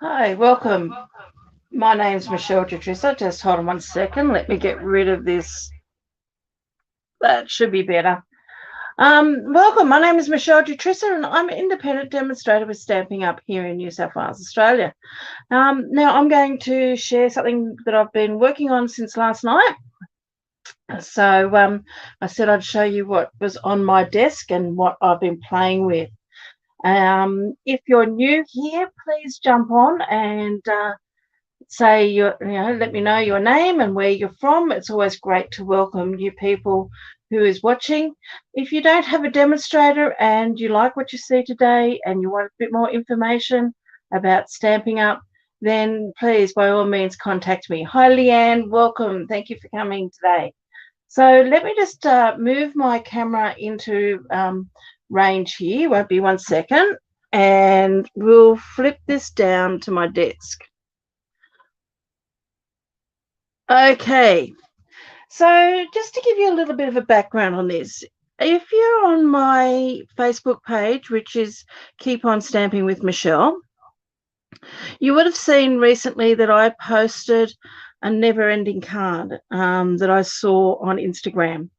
Hi, welcome. My name's Michelle. Just hold on one second. Let me get rid of this. That should be better. Welcome. My name is Michelle Dutrissa, and I'm an independent demonstrator with Stamping Up here in New South Wales, Australia. Now, I'm going to share something that I've been working on since last night. So I said I'd show you what was on my desk and what I've been playing with. If you're new here, please jump on and say let me know your name and where you're from. It's always great to welcome new people who is watching. If you don't have a demonstrator and you like what you see today and you want a bit more information about Stamping Up, then please, by all means, contact me. Hi, Leanne. Welcome. Thank you for coming today. So let me just move my camera into range here. Won't be 1 second. And we'll flip this down to my desk. Okay, so just to give you a little bit of a background on this, if you're on my Facebook page, which is Keep On Stamping with Michelle, you would have seen recently that I posted a never-ending card that I saw on Instagram.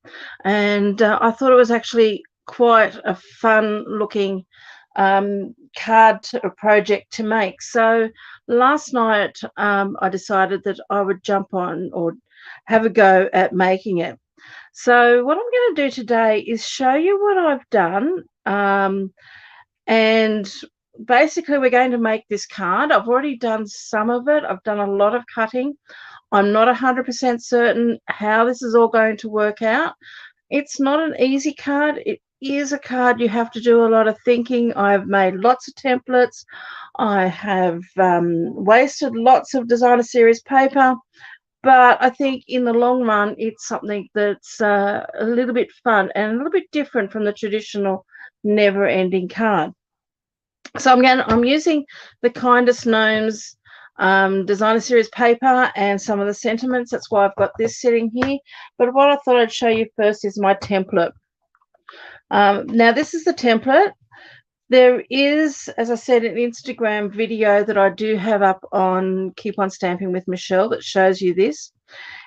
And I thought it was actually quite a fun-looking card project to make. So last night I decided that I would jump on or have a go at making it. So what I'm going to do today is show you what I've done, and basically we're going to make this card. I've already done some of it. I've done a lot of cutting. I'm not 100% certain how this is all going to work out. It's not an easy card. It is a card you have to do a lot of thinking. I've made lots of templates. I have wasted lots of designer series paper, but I think in the long run, it's something that's a little bit fun and a little bit different from the traditional never-ending card. So I'm using the Kindest Gnomes designer series paper and some of the sentiments. That's why I've got this sitting here. But what I thought I'd show you first is my template. Now this is the template. There is, as I said, an Instagram video that I do have up on Keep On Stamping with Michelle that shows you this.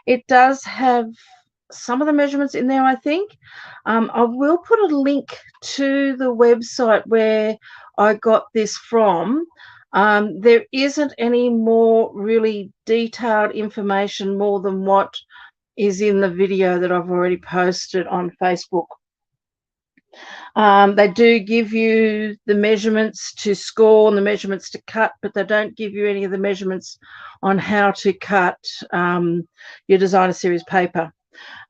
It does have some of the measurements in there, I think. I will put a link to the website where I got this from. There isn't any more really detailed information more than what is in the video that I've already posted on Facebook. They do give you the measurements to score and the measurements to cut, but they don't give you any of the measurements on how to cut your designer series paper.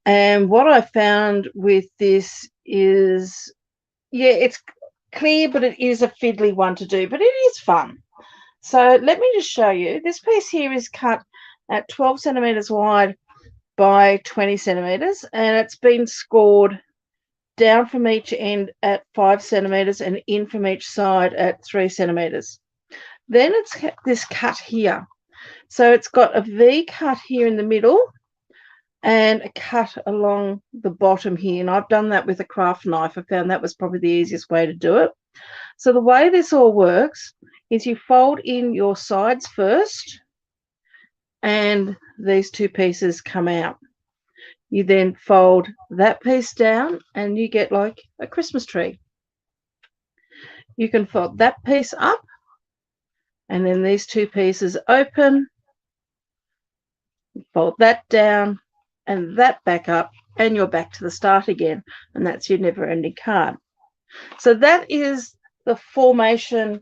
And what I found with this is, yeah, it's clear, but it is a fiddly one to do, but it is fun. So let me just show you. This piece here is cut at 12 centimeters wide by 20 centimeters, and it's been scored down from each end at 5 centimeters and in from each side at 3 centimeters. Then it's this cut here. So it's got a V cut here in the middle and a cut along the bottom here. And I've done that with a craft knife. I found that was probably the easiest way to do it. So the way this all works is you fold in your sides first, and these two pieces come out. You then fold that piece down and you get like a Christmas tree. You can fold that piece up and then these two pieces open, fold that down and that back up, and you're back to the start again. And that's your never-ending card. So that is the formation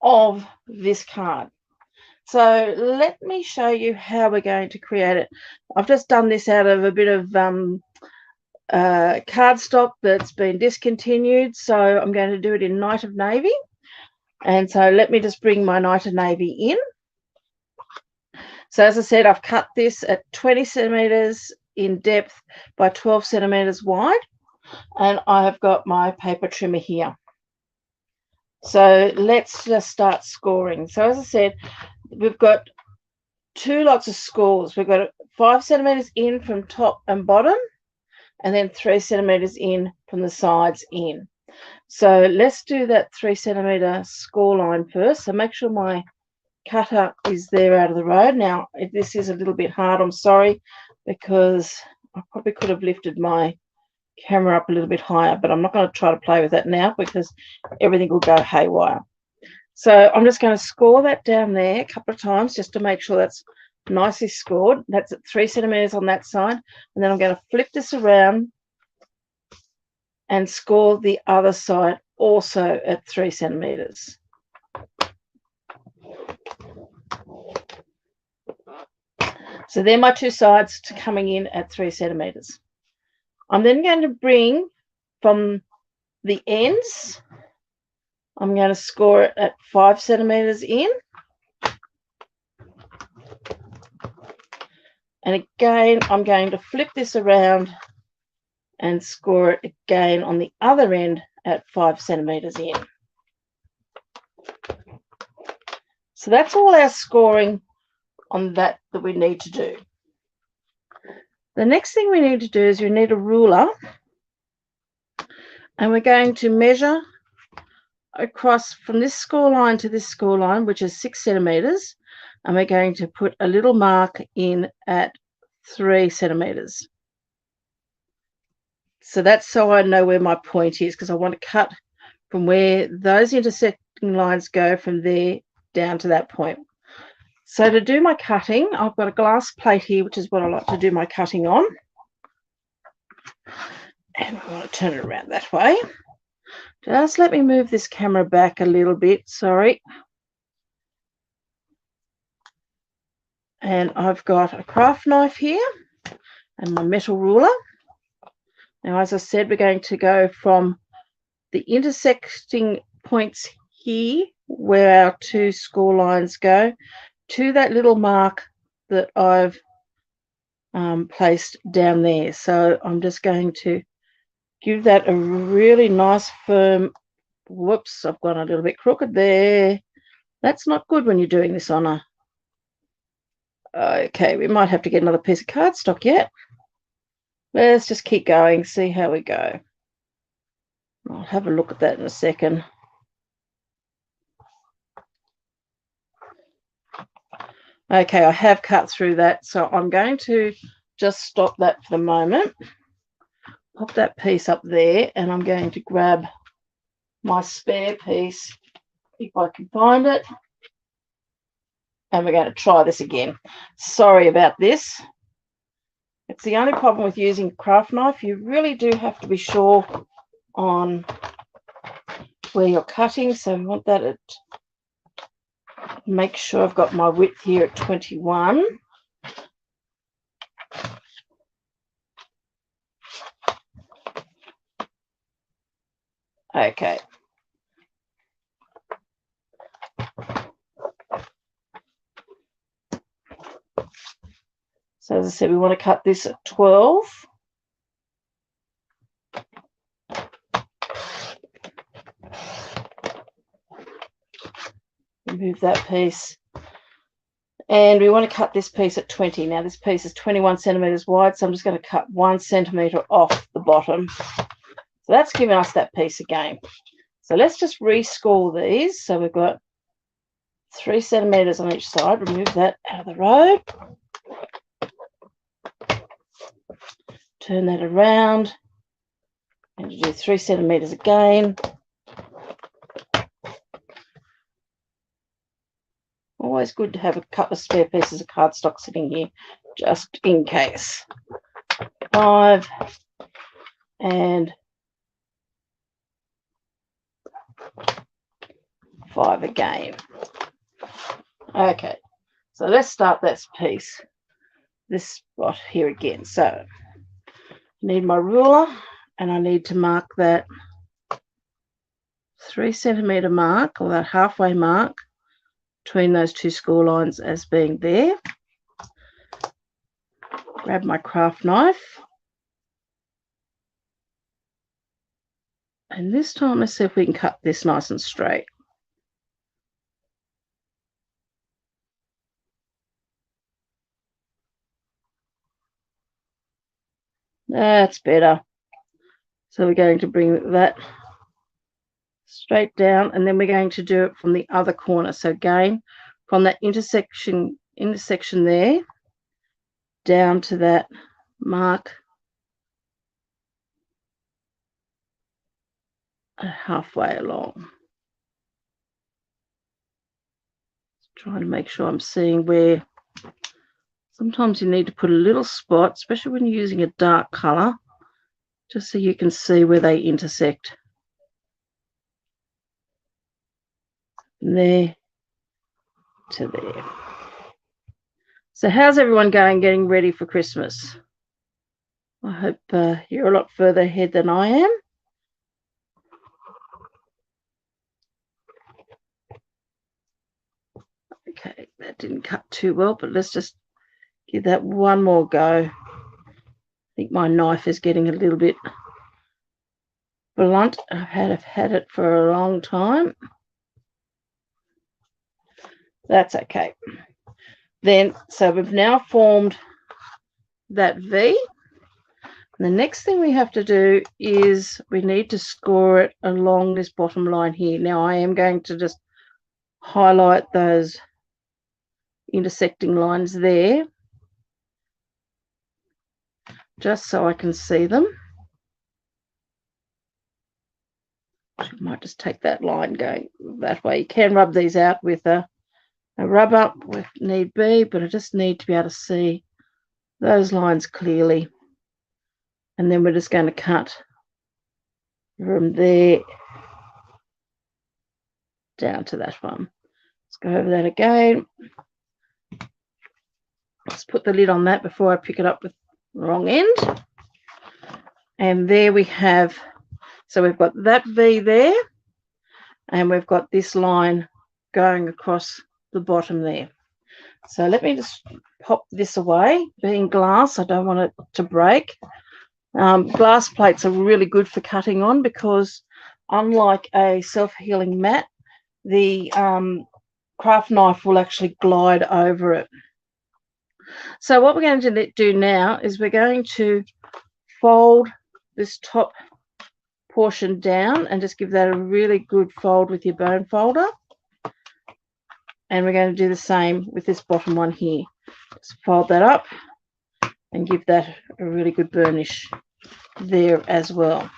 of this card. So let me show you how we're going to create it. I've just done this out of a bit of cardstock that's been discontinued. So I'm going to do it in Night of Navy. And so let me just bring my Night of Navy in. So as I said, I've cut this at 20 centimeters in depth by 12 centimeters wide. And I have got my paper trimmer here. So let's just start scoring. So as I said, we've got two lots of scores. We've got 5 centimeters in from top and bottom, and then 3 centimeters in from the sides in. So let's do that 3 centimeter score line first. So make sure my cutter is there out of the road. Now, if this is a little bit hard, I'm sorry, because I probably could have lifted my camera up a little bit higher, but I'm not going to try to play with that now because everything will go haywire. So I'm just going to score that down there a couple of times just to make sure that's nicely scored. That's at 3 centimeters on that side. And then I'm going to flip this around and score the other side also at 3 centimeters. So they're my two sides coming in at 3 centimeters. I'm then going to bring from the ends, I'm going to score it at 5 centimeters in. And again, I'm going to flip this around and score it again on the other end at 5 centimeters in. So that's all our scoring on that we need to do. The next thing we need to do is we need a ruler, and we're going to measure across from this score line to this score line, which is 6 centimeters, and we're going to put a little mark in at 3 centimeters. So that's so I know where my point is, because I want to cut from where those intersecting lines go from there down to that point. So to do my cutting, I've got a glass plate here, which is what I like to do my cutting on. And I want to turn it around that way. Just let me move this camera back a little bit, sorry. And I've got a craft knife here and my metal ruler. Now, as I said, we're going to go from the intersecting points here, where our two score lines go, to that little mark that I've placed down there. So I'm just going to give that a really nice firm, whoops, I've gone a little bit crooked there. That's not good when you're doing this on a, okay, we might have to get another piece of cardstock yet. Let's just keep going, see how we go. I'll have a look at that in a second. Okay, I have cut through that, so I'm going to just stop that for the moment. Pop that piece up there, and I'm going to grab my spare piece, if I can find it. And we're going to try this again. Sorry about this. It's the only problem with using a craft knife. You really do have to be sure on where you're cutting. So we want that at, make sure I've got my width here at 21. Okay. So as I said, we want to cut this at 12. Remove that piece. And we want to cut this piece at 20. Now this piece is 21 centimeters wide, so I'm just going to cut 1 centimeter off the bottom. So that's giving us that piece again. So let's just rescore these. So we've got 3 centimeters on each side. Remove that out of the road. Turn that around and do 3 centimeters again. Always good to have a couple of spare pieces of cardstock sitting here, just in case. 5 and 5 again. Okay, so let's start this piece, this spot here again. So I need my ruler, and I need to mark that 3 centimeter mark, or that halfway mark between those two score lines as being there. Grab my craft knife, and this time let's see if we can cut this nice and straight. That's better. So we're going to bring that straight down, and then we're going to do it from the other corner. So again, from that intersection there down to that mark halfway along. Trying to make sure I'm seeing where. Sometimes you need to put a little spot, especially when you're using a dark colour, just so you can see where they intersect. From there to there. So how's everyone going getting ready for Christmas? I hope you're a lot further ahead than I am. Okay, that didn't cut too well, but let's just give that one more go. I think my knife is getting a little bit blunt. I've had it for a long time. That's okay. Then, so we've now formed that V. And the next thing we have to do is we need to score it along this bottom line here. Now, I am going to just highlight those intersecting lines there, just so I can see them. I might just take that line going that way. You can rub these out with a rub up if need be, but I just need to be able to see those lines clearly. And then we're just going to cut from there down to that one. Let's go over that again. Let's put the lid on that before I pick it up with the wrong end. And there we have, so we've got that V there, and we've got this line going across the bottom there. So let me just pop this away. Being glass, I don't want it to break. Glass plates are really good for cutting on because unlike a self-healing mat, the craft knife will actually glide over it. So what we're going to do now is we're going to fold this top portion down and just give that a really good fold with your bone folder. And we're going to do the same with this bottom one here. Just fold that up and give that a really good burnish there as well.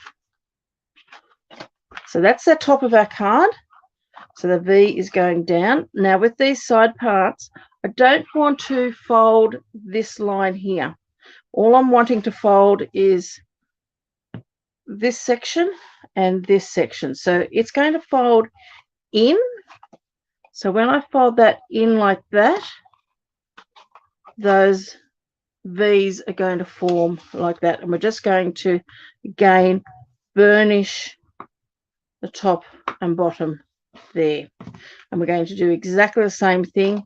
So that's the top of our card. So the V is going down. Now with these side parts, I don't want to fold this line here. All I'm wanting to fold is this section and this section. So it's going to fold in. So when I fold that in like that, those V's are going to form like that. And we're just going to, again, burnish the top and bottom there. And we're going to do exactly the same thing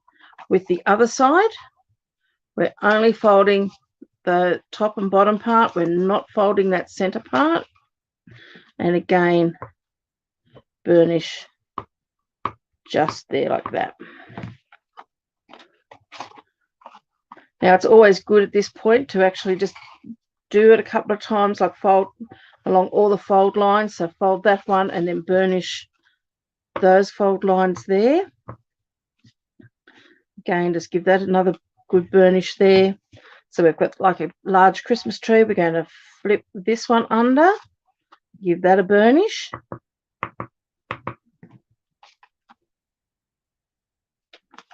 with the other side. We're only folding the top and bottom part. We're not folding that center part. And again, burnish just there like that. Now, it's always good at this point to actually just do it a couple of times, like fold along all the fold lines. So fold that one and then burnish those fold lines there. Again, just give that another good burnish there. So we've got like a large Christmas tree. We're going to flip this one under, give that a burnish.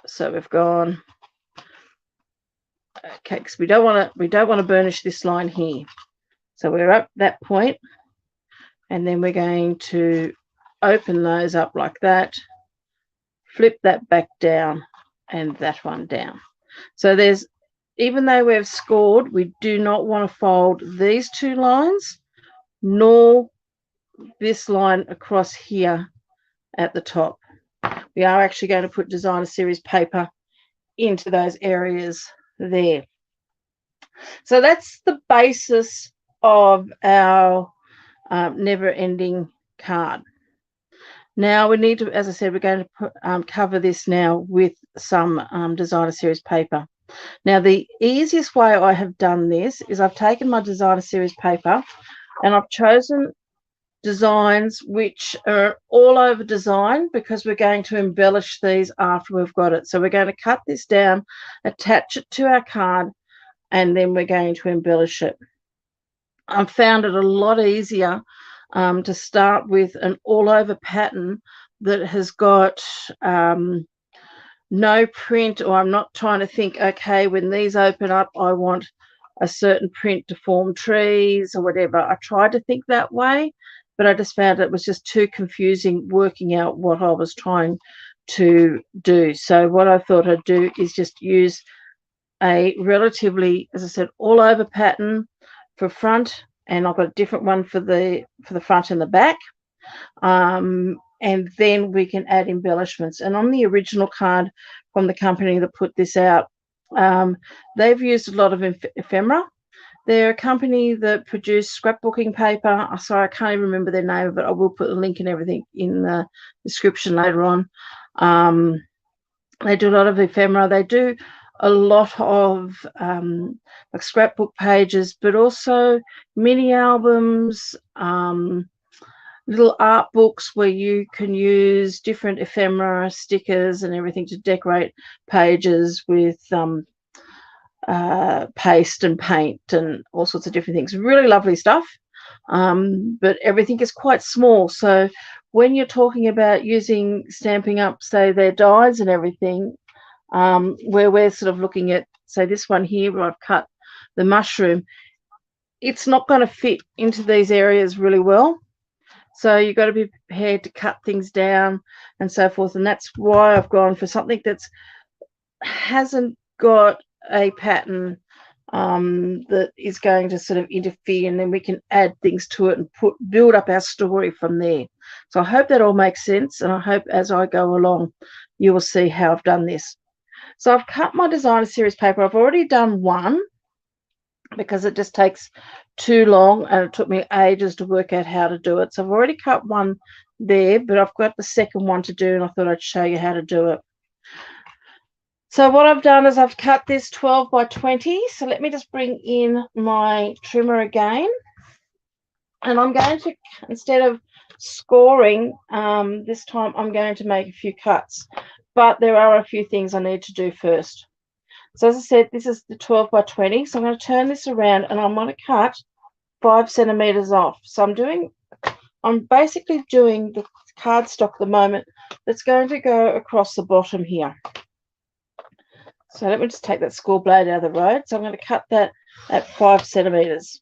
So we've gone, okay, because we don't want to burnish this line here. So we're up that point, and then we're going to open those up like that, flip that back down, and that one down. So there's, even though we've scored, we do not want to fold these two lines, nor this line across here at the top. We are actually going to put designer series paper into those areas there. So that's the basis of our never-ending card. Now we need to, as I said, we're going to cover this now with some designer series paper. Now the easiest way I have done this is I've taken my designer series paper and I've chosen designs which are all over design, because we're going to embellish these after we've got it. So we're going to cut this down, attach it to our card, and then we're going to embellish it. I've found it a lot easier to start with an all-over pattern that has got no print, or I'm not trying to think, okay, when these open up, I want a certain print to form trees or whatever. I tried to think that way, but I just found it was just too confusing working out what I was trying to do. So what I thought I'd do is just use a relatively, as I said, all over pattern for front, and I've got a different one for the front and the back. And then we can add embellishments. And on the original card from the company that put this out, they've used a lot of ephemera. They're a company that produce scrapbooking paper. Sorry, I can't even remember their name, but I will put a link and everything in the description later on. They do a lot of ephemera. They do a lot of like scrapbook pages, but also mini albums, little art books where you can use different ephemera, stickers and everything to decorate pages with paste and paint and all sorts of different things. Really lovely stuff, but everything is quite small. So when you're talking about using Stampin' Up, say, their dies and everything, where we're sort of looking at, say, this one here where I've cut the mushroom, it's not going to fit into these areas really well. So you've got to be prepared to cut things down and so forth. And that's why I've gone for something that's hasn't got a pattern that is going to sort of interfere, and then we can add things to it and build up our story from there. So I hope that all makes sense, and I hope as I go along you will see how I've done this. So I've cut my designer series paper. I've already done one because it just takes too long and it took me ages to work out how to do it. So I've already cut one there, but I've got the second one to do, and I thought I'd show you how to do it. So what I've done is I've cut this 12 by 20. So let me just bring in my trimmer again. And I'm going to, instead of scoring, this time I'm going to make a few cuts. But there are a few things I need to do first. So as I said, this is the 12 by 20. So I'm going to turn this around and I'm going to cut 5 centimeters off. So I'm basically doing the cardstock at the moment that's going to go across the bottom here. So let me just take that score blade out of the road. So I'm going to cut that at 5 centimeters.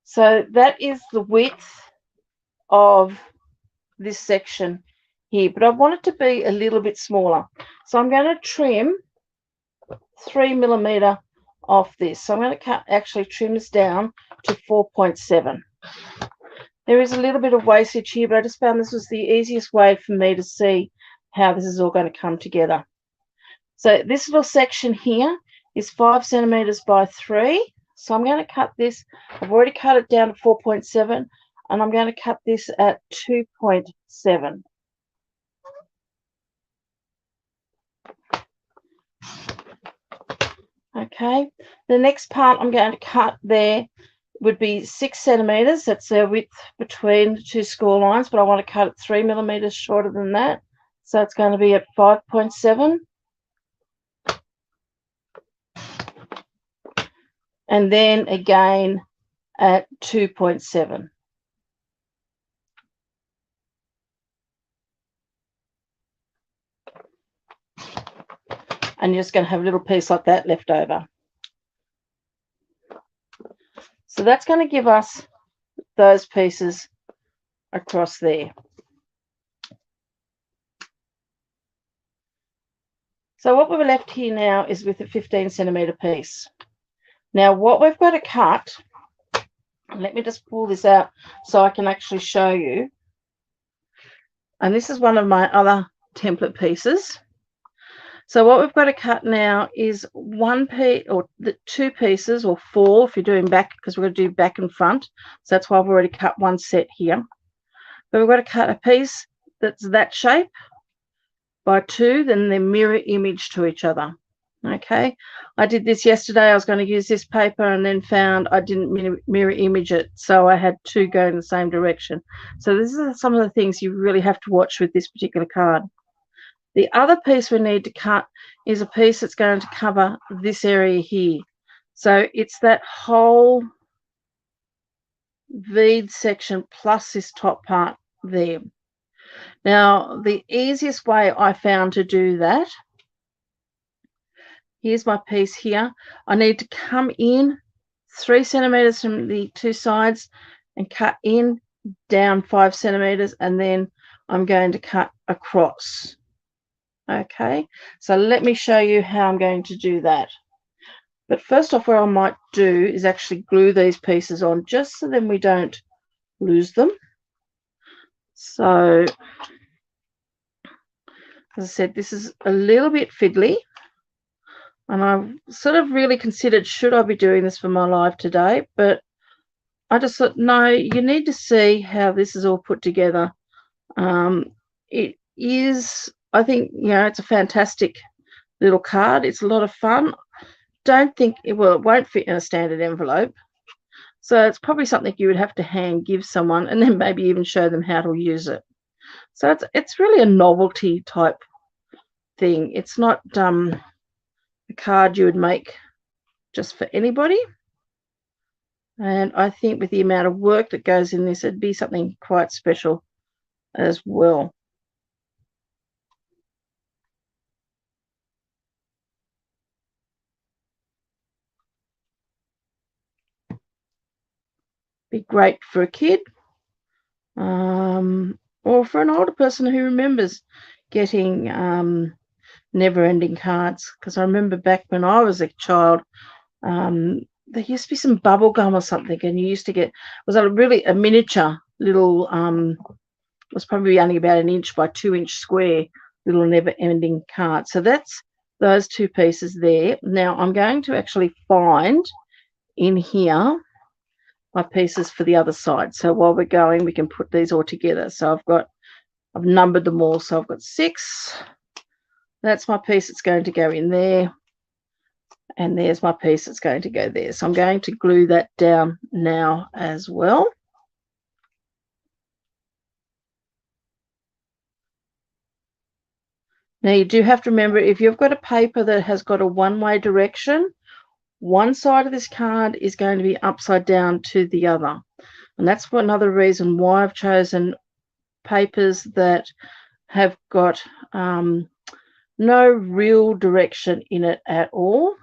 So that is the width of this section here, but I want it to be a little bit smaller. So I'm going to trim 3 millimeter off this. So I'm going to actually trim this down to 4.7. There is a little bit of wastage here, but I just found this was the easiest way for me to see how this is all going to come together. So this little section here is 5 centimeters by 3. So I'm going to cut this. I've already cut it down to 4.7, and I'm going to cut this at 2.7. Okay, the next part I'm going to cut there would be 6 centimeters. That's the width between the two score lines, but I want to cut it 3 millimeters shorter than that. So it's going to be at 5.7. And then again at 2.7. And you're just going to have a little piece like that left over. So that's going to give us those pieces across there. So what we're left here now is with a 15 centimeter piece. Now what we've got to cut, let me just pull this out so I can actually show you. And this is one of my other template pieces. So what we've got to cut now is one piece, or the 2 pieces, or 4 if you're doing back, because we're going to do back and front. So that's why I've already cut one set here. But we've got to cut a piece that's that shape by 2, then they're mirror image to each other. Okay, I did this yesterday. I was going to use this paper and then found I didn't mirror image it, so I had two go in the same direction. So this is some of the things you really have to watch with this particular card. The other piece we need to cut is a piece that's going to cover this area here. So it's that whole bead section plus this top part there. Now, the easiest way I found to do that, here's my piece here. I need to come in 3 centimeters from the two sides and cut in, down 5 centimeters, and then I'm going to cut across. Okay, so let me show you how I'm going to do that. But first off, what I might do is actually glue these pieces on just so then we don't lose them. So, as I said, this is a little bit fiddly. And I sort of really considered, should I be doing this for my live today? But I just thought, no, you need to see how this is all put together. It is, I think, it's a fantastic little card. It's a lot of fun. Don't think, well, it won't fit in a standard envelope. So it's probably something you would have to hand give someone and then maybe even show them how to use it. So it's really a novelty type thing. It's not a card you would make just for anybody. And I think with the amount of work that goes in this, it'd be something quite special as well. Be great for a kid, or for an older person who remembers getting never-ending cards. Because I remember back when I was a child, there used to be some bubble gum or something, and you used to get, was a miniature little, it was probably only about 1 inch by 2 inch square little never-ending card. So that's those two pieces there. Now I'm going to actually find in here my pieces for the other side. So while we're going, we can put these all together. So I've numbered them all. So I've got 6. That's my piece that's going to go in there. And there's my piece that's going to go there. So I'm going to glue that down now as well. Now you do have to remember, if you've got a paper that has got a one-way direction, one side of this card is going to be upside down to the other. And that's another reason why I've chosen papers that have got no real direction in it at all.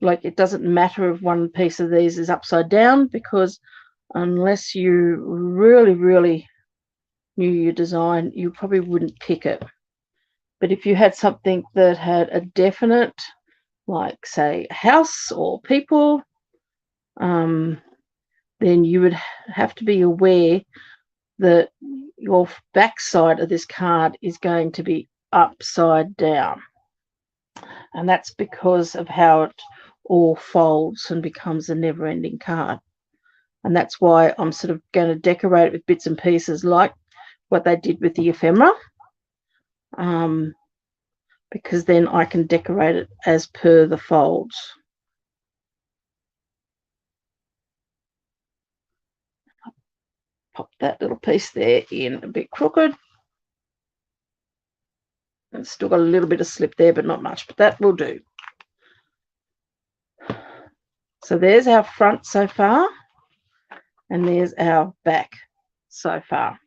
Like, it doesn't matter if one piece of these is upside down, because unless you really, really knew your design, you probably wouldn't pick it. But if you had something that had a definite, like, say, house or people, then you would have to be aware that your backside of this card is going to be upside down. And that's because of how it all folds and becomes a never-ending card. And that's why I'm sort of going to decorate it with bits and pieces like what they did with the ephemera, because then I can decorate it as per the folds. Pop that little piece there in a bit crooked. It's still got a little bit of slip there, but not much, but that will do. So there's our front so far, and there's our back so far.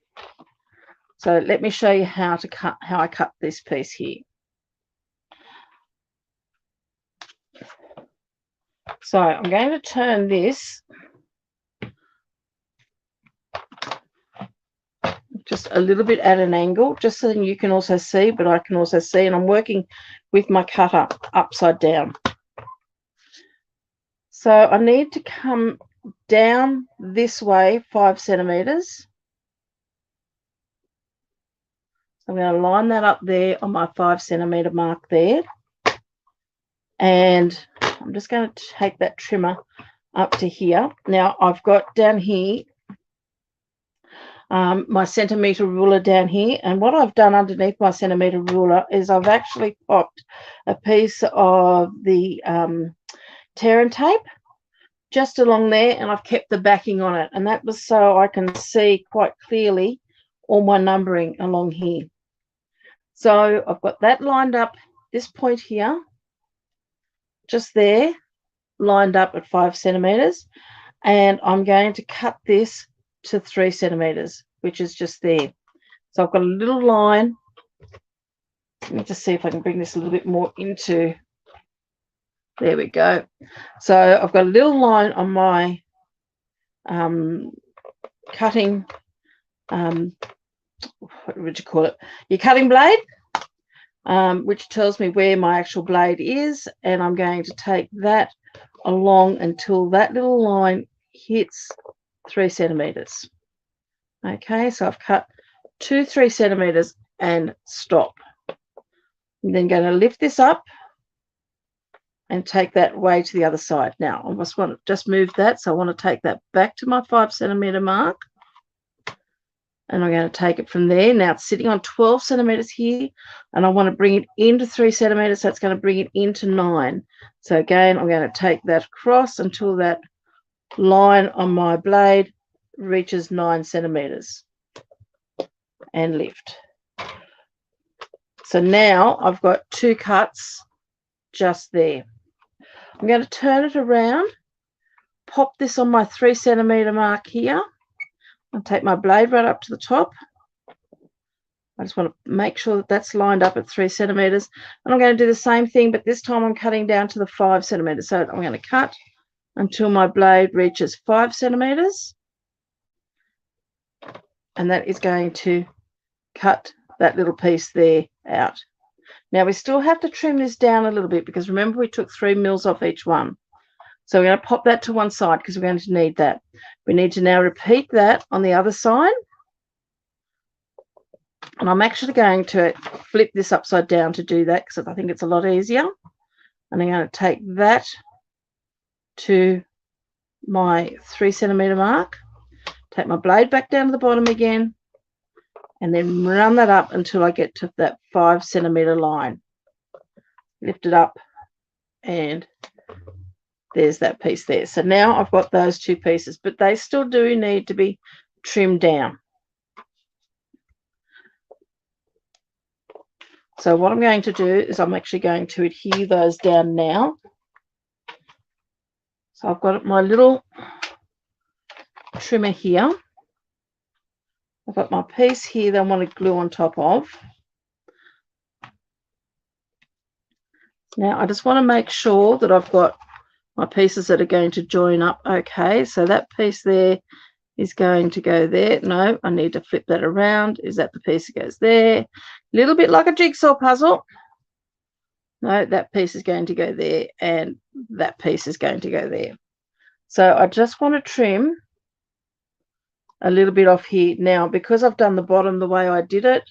So let me show you how I cut this piece here. So I'm going to turn this just a little bit at an angle, just so you can also see, but I can also see, and I'm working with my cutter upside down. So I need to come down this way 5 centimeters. I'm going to line that up there on my 5 centimeter mark there. And I'm just going to take that trimmer up to here. Now I've got down here, my centimetre ruler down here, and what I've done underneath my centimetre ruler is I've actually popped a piece of the tear and tape just along there, and I've kept the backing on it, and that was so I can see quite clearly all my numbering along here. So I've got that lined up, this point here, just there, lined up at 5 centimetres, and I'm going to cut this to 3 centimetres, which is just there. So I've got a little line. Let me just see if I can bring this a little bit more into, there we go. So I've got a little line on my cutting, what would you call it? Your cutting blade, which tells me where my actual blade is, and I'm going to take that along until that little line hits 3 centimetres. Okay, so I've cut 2 3 centimetres and stop. I'm then going to lift this up and take that way to the other side. Now I just want to just move that, so I want to take that back to my 5 centimetre mark, and I'm going to take it from there. Now it's sitting on 12 centimetres here, and I want to bring it into 3 centimetres, so it's going to bring it into 9. So again, I'm going to take that across until that line on my blade reaches 9 centimetres and lift. So now I've got 2 cuts just there. I'm going to turn it around, pop this on my 3 centimetre mark here. I'll take my blade right up to the top. I just want to make sure that that's lined up at 3 centimetres. And I'm going to do the same thing, but this time I'm cutting down to the 5 centimetres. So I'm going to cut until my blade reaches 5 centimetres. And that is going to cut that little piece there out. Now we still have to trim this down a little bit, because remember we took 3 mils off each one. So we're going to pop that to one side because we're going to need that. We need to now repeat that on the other side. And I'm actually going to flip this upside down to do that, because I think it's a lot easier. And I'm going to take that to my 3 centimetre mark, take my blade back down to the bottom again, and then run that up until I get to that 5 centimetre line. Lift it up, and there's that piece there. So now I've got those 2 pieces, but they still do need to be trimmed down. So what I'm going to do is I'm actually going to adhere those down now. So I've got my little trimmer here. I've got my piece here that I want to glue on top of. Now I just want to make sure that I've got my pieces that are going to join up okay. So that piece there is going to go there. No, I need to flip that around. Is that the piece that goes there? A little bit like a jigsaw puzzle. No, that piece is going to go there, and that piece is going to go there. So I just want to trim a little bit off here. Now, because I've done the bottom the way I did it,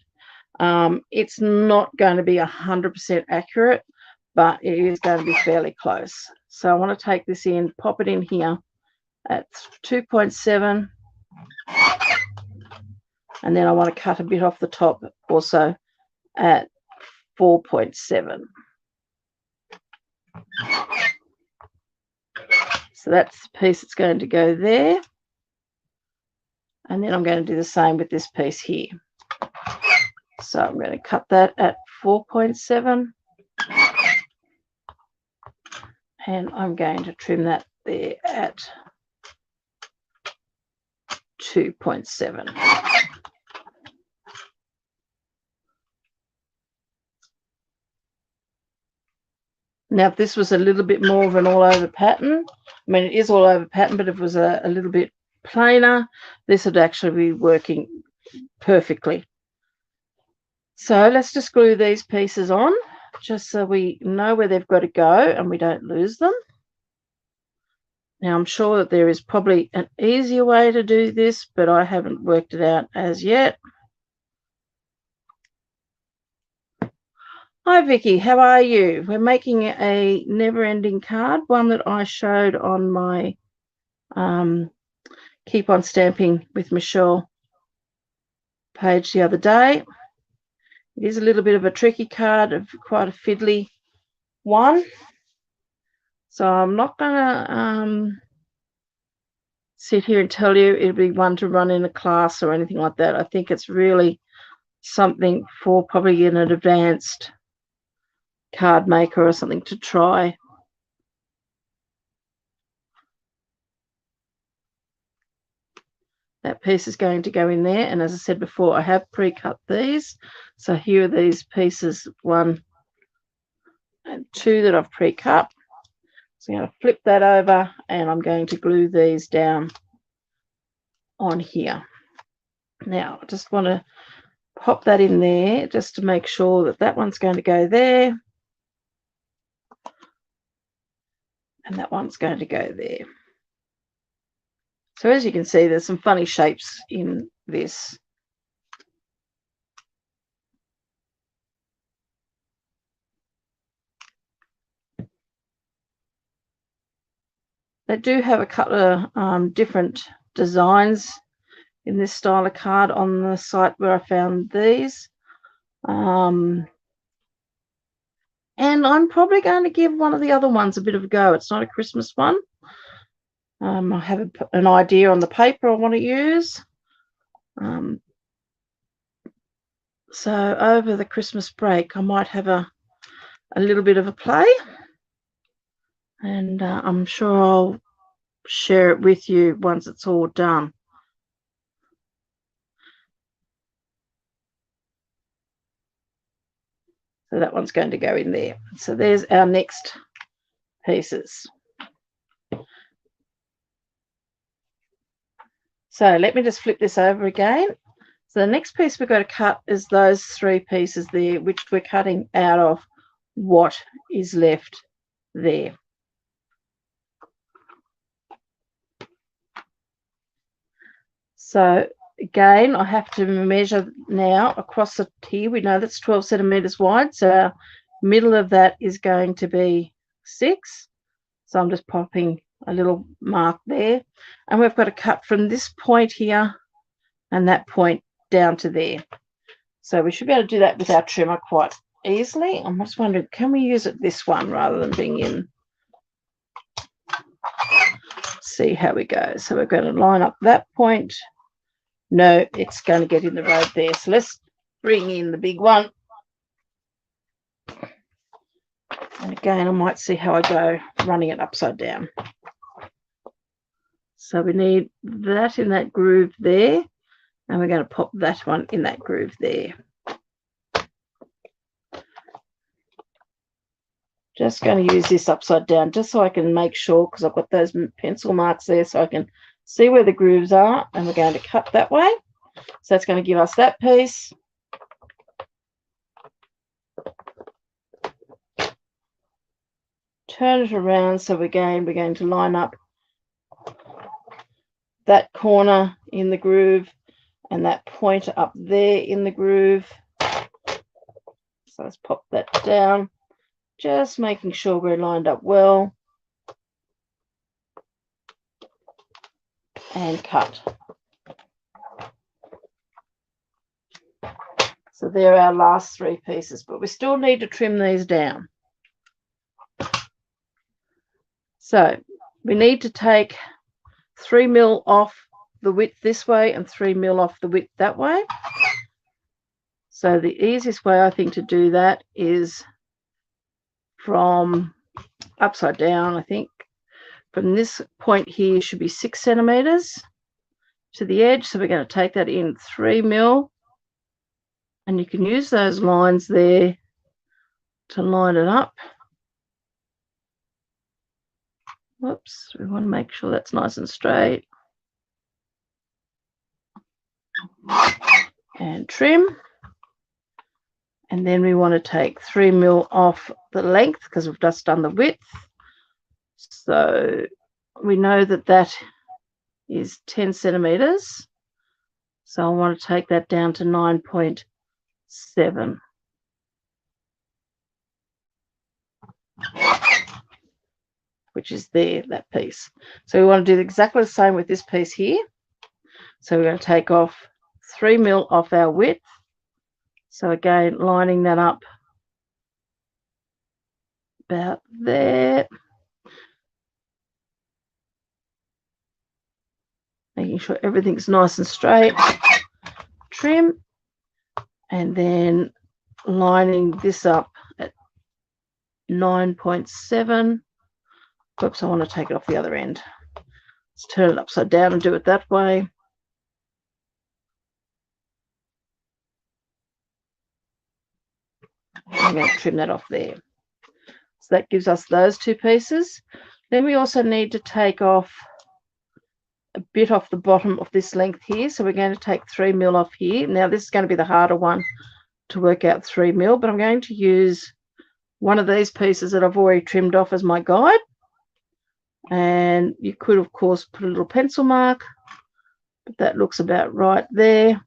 it's not going to be 100% accurate, but it is going to be fairly close. So I want to take this in, pop it in here at 2.7, and then I want to cut a bit off the top also at 4.7. So that's the piece that's going to go there. And then I'm going to do the same with this piece here. So I'm going to cut that at 4.7. And I'm going to trim that there at 2.7. Now, if this was a little bit more of an all-over pattern, I mean, it is all-over pattern, but if it was a little bit plainer, this would actually be working perfectly. So let's just glue these pieces on, just so we know where they've got to go and we don't lose them. Now, I'm sure that there is probably an easier way to do this, but I haven't worked it out as yet. Hi, Vicky. How are you? We're making a never-ending card, one that I showed on my Keep on Stamping with Michele page the other day. It is a little bit of a tricky card, quite a fiddly one. So I'm not going to sit here and tell you it'll be one to run in a class or anything like that. I think it's really something for probably an advanced card maker or something to try. That piece is going to go in there, and as I said before, I have pre-cut these. So here are these pieces 1 and 2 that I've pre-cut. So I'm going to flip that over, and I'm going to glue these down on here. Now I just want to pop that in there just to make sure that that one's going to go there, and that one's going to go there. So as you can see, there's some funny shapes in this. They do have a couple of different designs in this style of card on the site where I found these. And I'm probably going to give one of the other ones a bit of a go. It's not a Christmas one. I have an idea on the paper I want to use. So over the Christmas break, I might have a little bit of a play. And I'm sure I'll share it with you once it's all done. So that one's going to go in there. So there's our next pieces. So let me just flip this over again. So the next piece we've got to cut is those 3 pieces there, which we're cutting out of what is left there. So again, I have to measure now across the here. We know that's 12 centimeters wide. So our middle of that is going to be 6. So I'm just popping a little mark there. And we've got to cut from this point here and that point down to there. So we should be able to do that with our trimmer quite easily. I'm just wondering, can we use it this one rather than being in? See how we go. So we're going to line up that point. No, it's going to get in the road there. So let's bring in the big one. And again, I might see how I go running it upside down. So we need that in that groove there. And we're going to pop that one in that groove there. Just going to use this upside down just so I can make sure, because I've got those pencil marks there, so I can see where the grooves are, and we're going to cut that way. So that's going to give us that piece. Turn it around. So again, we're going to line up that corner in the groove and that point up there in the groove. So let's pop that down, just making sure we're lined up well. And cut. So there are our last 3 pieces, but we still need to trim these down. So we need to take 3 mil off the width this way and 3 mil off the width that way. So the easiest way I think to do that is from upside down. I think from this point here should be 6 centimeters to the edge. So we're going to take that in 3 mil, and you can use those lines there to line it up. Whoops, we want to make sure that's nice and straight. And trim. And then we want to take 3 mil off the length because we've just done the width. So we know that that is 10 centimeters. So I want to take that down to 9.7. Which is there, that piece. So we want to do exactly the same with this piece here. So we're going to take off 3 mil off our width. So again, lining that up about there. Making sure everything's nice and straight. Trim. And then lining this up at 9.7. Oops, I want to take it off the other end. Let's turn it upside down and do it that way. I'm going to trim that off there. So that gives us those two pieces. Then we also need to take off a bit off the bottom of this length here. So we're going to take 3 mil off here. Now this is going to be the harder one to work out 3 mil, but I'm going to use one of these pieces that I've already trimmed off as my guide. And you could, of course, put a little pencil mark, but that looks about right there.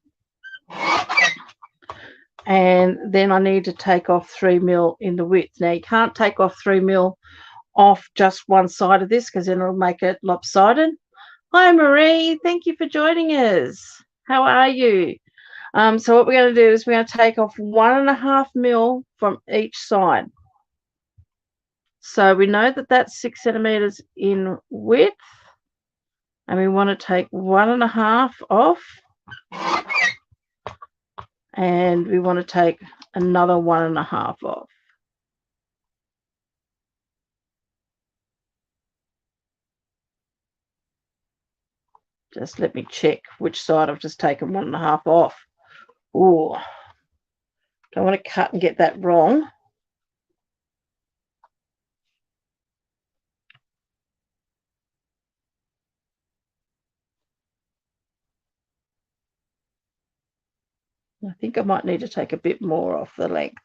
And then I need to take off 3 mil in the width. Now you can't take off 3 mil off just one side of this because then it'll make it lopsided. Hi Marie, thank you for joining us. How are you? So what we're going to do is we're going to take off 1.5 mil from each side. So we know that that's 6 centimeters in width, and we want to take 1.5 off, and we want to take another 1.5 off. Just let me check which side I've just taken 1.5 off. Oh, don't want to cut and get that wrong. I think I might need to take a bit more off the length.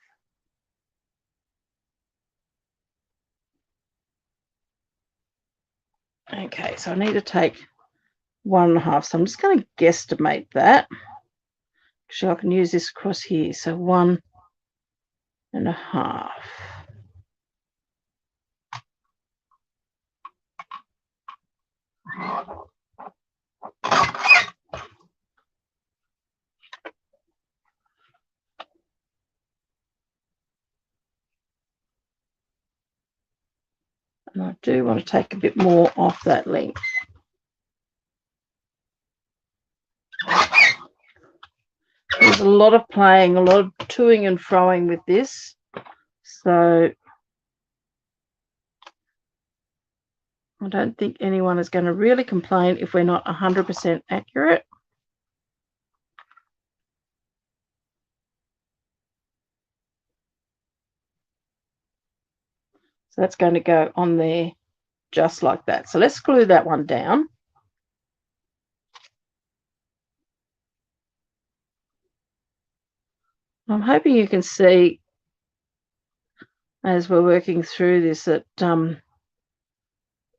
Okay, so I need to take 1.5. So I'm just going to guesstimate that. Actually, I can use this across here. So 1.5. And I do want to take a bit more off that length. There's a lot of playing, a lot of toing and froing with this. So I don't think anyone is going to really complain if we're not 100% accurate. So that's going to go on there just like that. So let's glue that one down. I'm hoping you can see as we're working through this that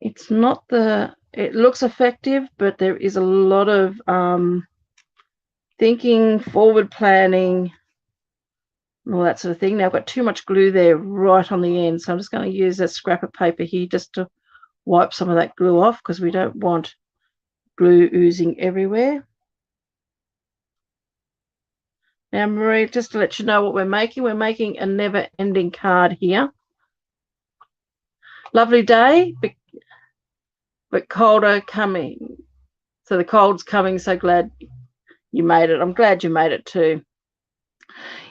it's not it looks effective, but there is a lot of thinking, forward planning, and all that sort of thing. Now I've got too much glue there right on the end, so I'm just going to use a scrap of paper here just to wipe some of that glue off because we don't want glue oozing everywhere. Now, Marie, just to let you know what we're making a never-ending card here. Lovely day, but colder coming. So the cold's coming, so glad you made it. I'm glad you made it too.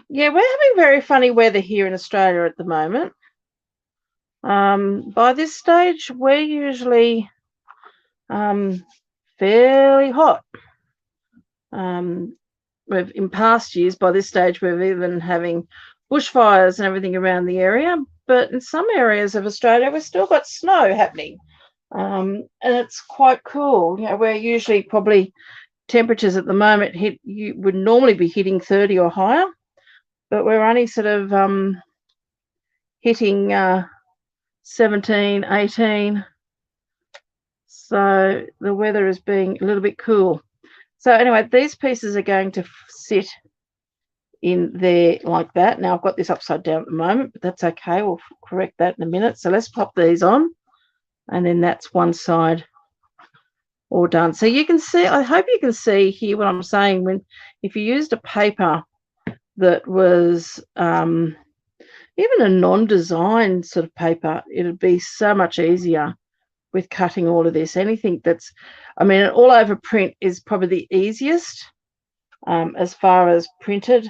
Yeah, we're having very funny weather here in Australia at the moment. By this stage, we're usually fairly hot. In past years, by this stage, we've even having bushfires and everything around the area. But in some areas of Australia, we've still got snow happening. And it's quite cool. You know, we're usually probably temperatures at the moment you would normally be hitting 30 or higher, but we're only sort of hitting 17, 18. So the weather is being a little bit cool. So anyway, these pieces are going to sit in there like that. Now I've got this upside down at the moment, but that's okay. We'll correct that in a minute. So let's pop these on, and then that's one side all done. So you can see, I hope you can see here what I'm saying. When if you used a paper that was even a non-design sort of paper, it'd be so much easier with cutting all of this. Anything that's, I mean, an all over print is probably the easiest as far as printed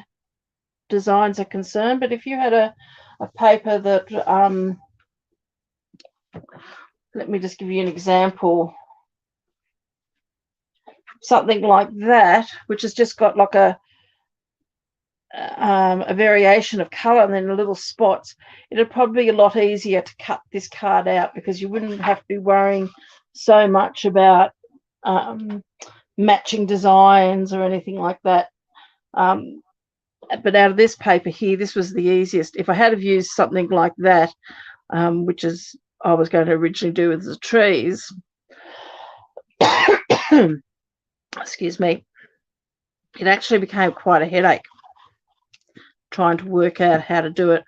designs are concerned. But if you had a paper that, let me just give you an example, something like that, which has just got like a variation of color and then little spots, it'd probably be a lot easier to cut this card out, because you wouldn't have to be worrying so much about matching designs or anything like that. But out of this paper here, this was the easiest. If I had have used something like that, which is I was going to originally do with the trees, excuse me, it actually became quite a headache trying to work out how to do it,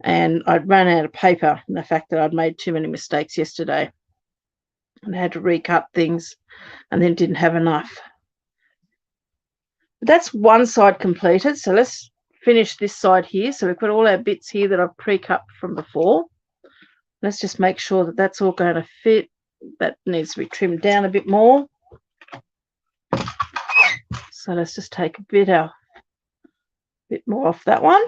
and I'd run out of paper, and the fact that I'd made too many mistakes yesterday and had to recut things and then didn't have enough. But that's one side completed, so let's finish this side here. So we've got all our bits here that I've pre-cut from before. Let's just make sure that that's all going to fit. That needs to be trimmed down a bit more. So let's just take a bit more off that one.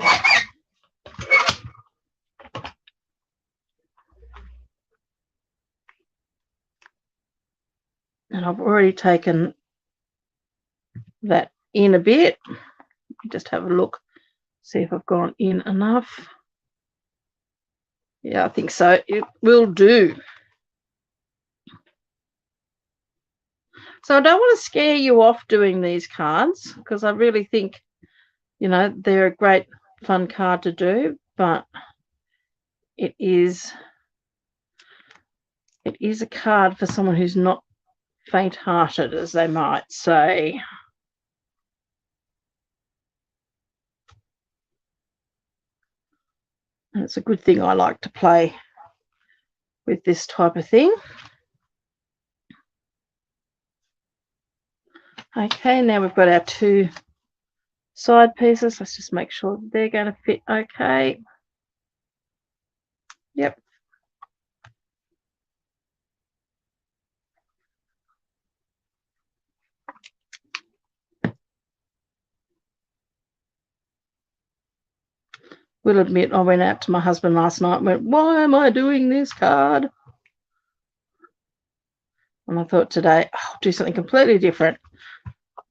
And I've already taken that in a bit. Just have a look, see if I've gone in enough. Yeah, I think so. It will do. So I don't want to scare you off doing these cards, because I really think, you know, they're a great fun card to do, but it is a card for someone who's not faint-hearted, as they might say. And it's a good thing I like to play with this type of thing. Okay, now we've got our two side pieces. Let's just make sure they're going to fit okay. Yep. Will admit, I went out to my husband last night and went, why am I doing this card? And I thought today, I'll do something completely different.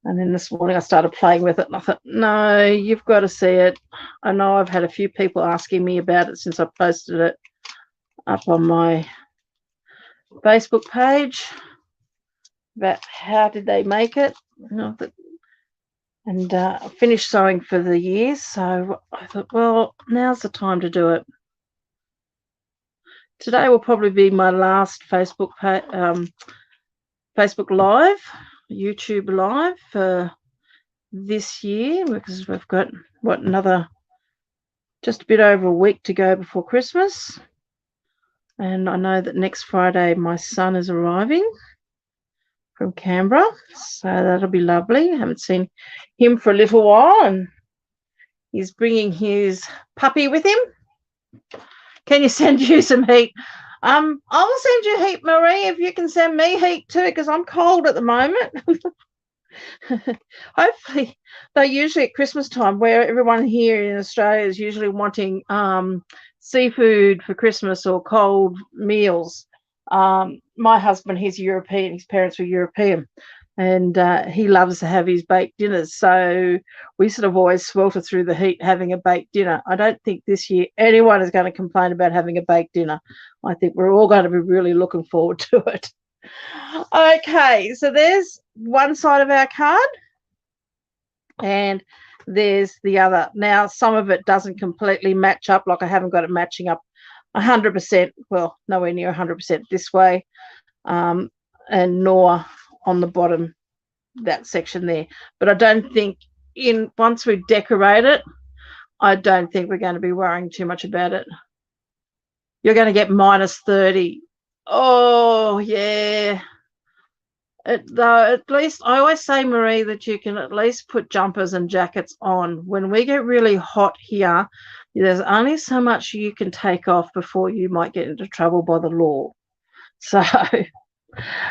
And then this morning I started playing with it, and I thought, no, you've got to see it. I know I've had a few people asking me about it since I posted it up on my Facebook page about how did they make it. And I finished sewing for the year, so I thought, well, now's the time to do it. Today will probably be my last Facebook Live, YouTube Live for this year, because we've got, what, another just a bit over a week to go before Christmas. And I know that next Friday my son is arriving from Canberra, so that'll be lovely. I haven't seen him for a little while, and he's bringing his puppy with him. Can you send you some heat? I'll send you heat, Marie, if you can send me heat too, because I'm cold at the moment. Hopefully, they're usually at Christmas time, where everyone here in Australia is usually wanting seafood for Christmas or cold meals. My husband, he's European, his parents were European, and he loves to have his baked dinners. So we sort of always swelter through the heat having a baked dinner. I don't think this year anyone is going to complain about having a baked dinner. I think we're all going to be really looking forward to it. Okay, so there's one side of our card, and there's the other. Now, some of it doesn't completely match up, like I haven't got it matching up 100%, well, nowhere near 100% this way, and nor on the bottom, that section there. But I don't think once we decorate it, I don't think we're going to be worrying too much about it. You're going to get -30. Oh, yeah. Though at least I always say, Marie, that you can at least put jumpers and jackets on. When we get really hot here, there's only so much you can take off before you might get into trouble by the law. So,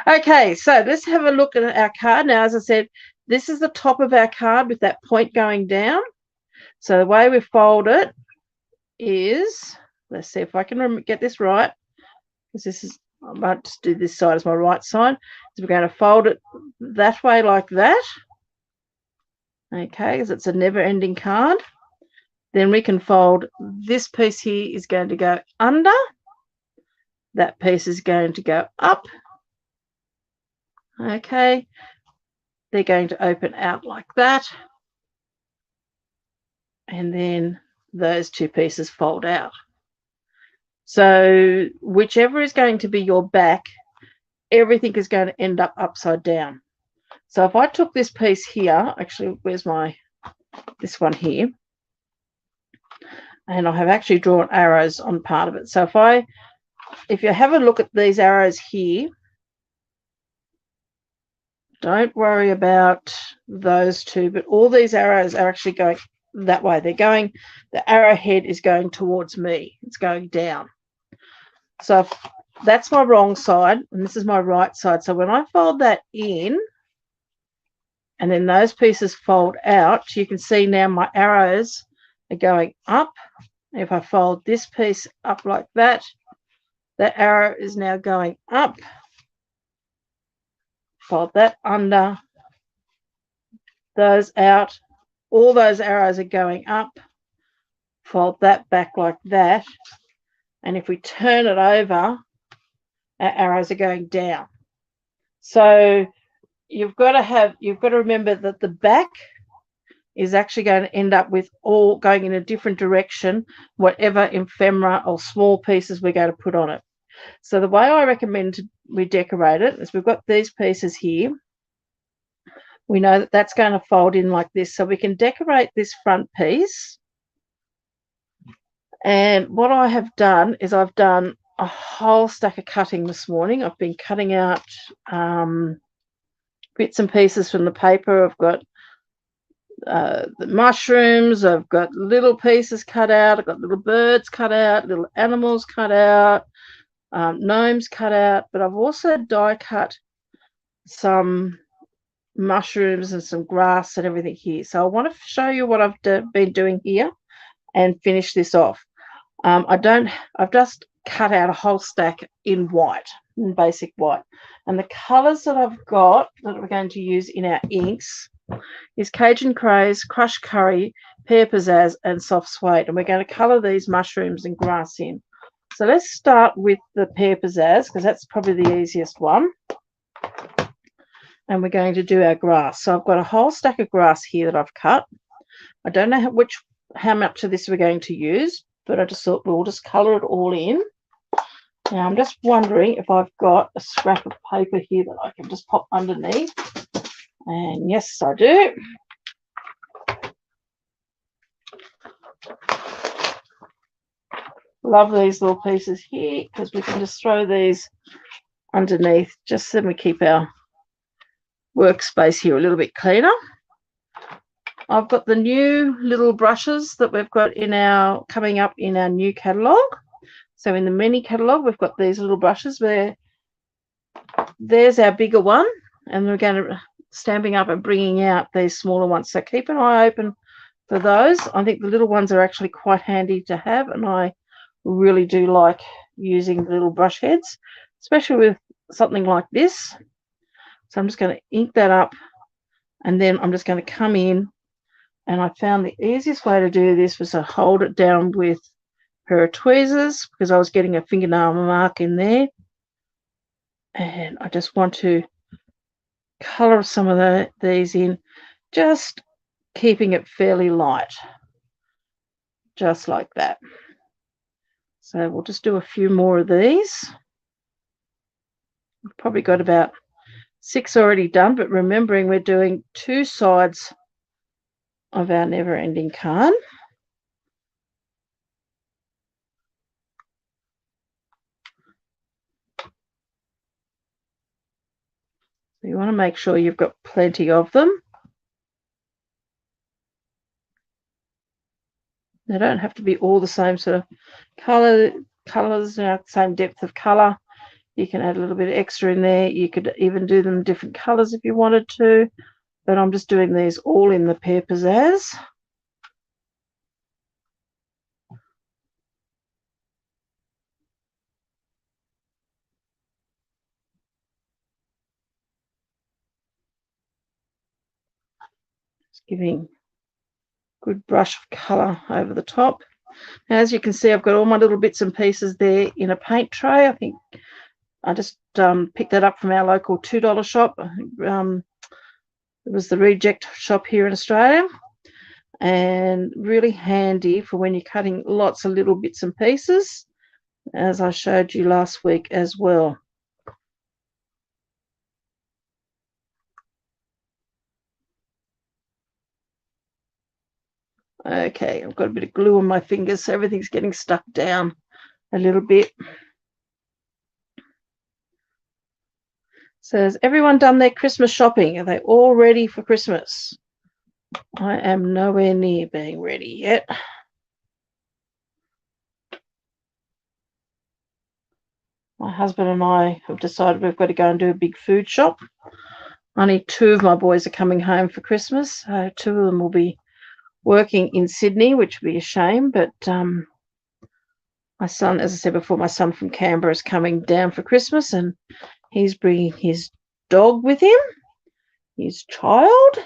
okay, so let's have a look at our card. Now, as I said, this is the top of our card with that point going down. So the way we fold it is, let's see if I can get this right, because this is, I might just do this side as my right side. So we're going to fold it that way like that. Okay, because it's a never-ending card. Then we can fold this piece here is going to go under. That piece is going to go up. Okay, they're going to open out like that. And then those two pieces fold out. So whichever is going to be your back, everything is going to end up upside down. So if I took this piece here, actually, where's this one here? And I have actually drawn arrows on part of it. So if you have a look at these arrows here, don't worry about those two, but all these arrows are actually going that way. The arrowhead is going towards me. It's going down. So that's my wrong side, and this is my right side. So when I fold that in, and then those pieces fold out, you can see now my arrows are going up. If I fold this piece up like that, that arrow is now going up. Fold that under, those out. All those arrows are going up. Fold that back like that. And if we turn it over, our arrows are going down. So you've got to remember that the back is actually going to end up with all going in a different direction, whatever ephemera or small pieces we're going to put on it. So the way I recommend we decorate it is we've got these pieces here. We know that that's going to fold in like this. So we can decorate this front piece. And what I have done is I've done a whole stack of cutting this morning. I've been cutting out bits and pieces from the paper. I've got the mushrooms. I've got little pieces cut out. I've got little birds cut out, little animals cut out, gnomes cut out. But I've also die cut some mushrooms and some grass and everything here. So I want to show you what I've been doing here and finish this off. I've just cut out a whole stack in white, in basic white. And the colours that I've got that we're going to use in our inks is Cajun Craze, Crushed Curry, Pear Pizzazz, and Soft Suede. And we're going to colour these mushrooms and grass in. So let's start with the Pear Pizzazz, because that's probably the easiest one. And we're going to do our grass. So I've got a whole stack of grass here that I've cut. I don't know how much of this we're going to use, but I just thought we'll just colour it all in. Now I'm just wondering if I've got a scrap of paper here that I can just pop underneath. And yes, I do. Love these little pieces here because we can just throw these underneath just so we keep our workspace here a little bit cleaner. I've got the new little brushes that we've got coming up in our new catalogue. So in the mini catalogue, we've got these little brushes where there's our bigger one, and we're going to stamping up and bringing out these smaller ones. So keep an eye open for those. I think the little ones are actually quite handy to have, and I really do like using the little brush heads, especially with something like this. So I'm just going to ink that up, and then I'm just going to come in, and I found the easiest way to do this was to hold it down with a pair of tweezers because I was getting a fingernail mark in there. And I just want to colour some of these in, just keeping it fairly light, just like that. So we'll just do a few more of these. We've probably got about 6 already done, but remembering we're doing 2 sides of our never-ending card. So you want to make sure you've got plenty of them. They don't have to be all the same sort of colours, same depth of colour. You can add a little bit extra in there. You could even do them different colours if you wanted to, but I'm just doing these all in the Pear Pizzazz. Just giving a good brush of colour over the top. Now, as you can see, I've got all my little bits and pieces there in a paint tray. I think I just picked that up from our local $2 shop. It was the Reject shop here in Australia, and really handy for when you're cutting lots of little bits and pieces, as I showed you last week as well. Okay, I've got a bit of glue on my fingers, so everything's getting stuck down a little bit. So has everyone done their Christmas shopping? Are they all ready for Christmas? I am nowhere near being ready yet. My husband and I have decided we've got to go and do a big food shop. Only 2 of my boys are coming home for Christmas. 2 of them will be working in Sydney, which would be a shame, but my son, as I said before, my son from Canberra is coming down for Christmas, and he's bringing his dog with him, his child,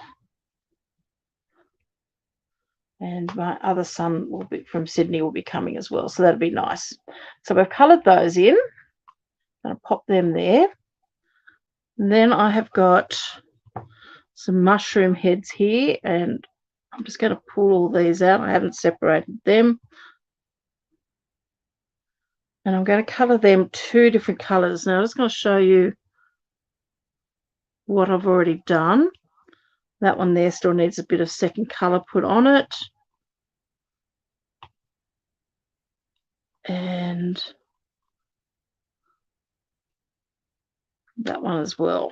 and my other son will be from Sydney will be coming as well, so that'll be nice. So we've coloured those in. I'm going to pop them there. And then I have got some mushroom heads here, and I'm just going to pull all these out. I haven't separated them. And I'm going to colour them 2 different colours. Now I'm just going to show you what I've already done. That one there still needs a bit of second colour put on it. And that one as well.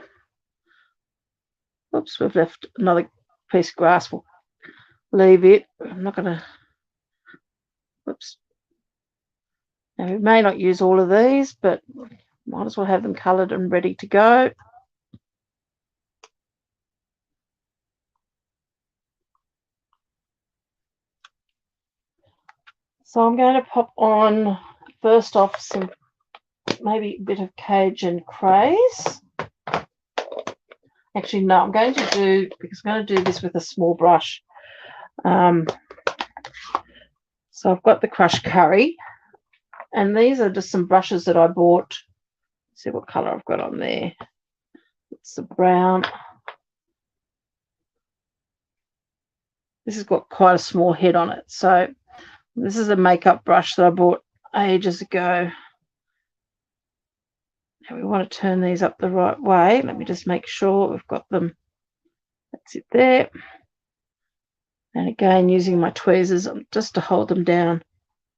Oops, we've left another piece of grass. We'll leave it. I'm not going to... Whoops. Now, we may not use all of these, but might as well have them coloured and ready to go. So I'm going to pop on, first off, some maybe a bit of Cajun craze. Actually, no, I'm going to do, because I'm going to do this with a small brush. So I've got the crushed curry, and these are just some brushes that I bought. Let's see what colour I've got on there. It's a brown. This has got quite a small head on it. So this is a makeup brush that I bought ages ago. Now we want to turn these up the right way. Let me just make sure we've got them. That's it there. And again, using my tweezers just to hold them down.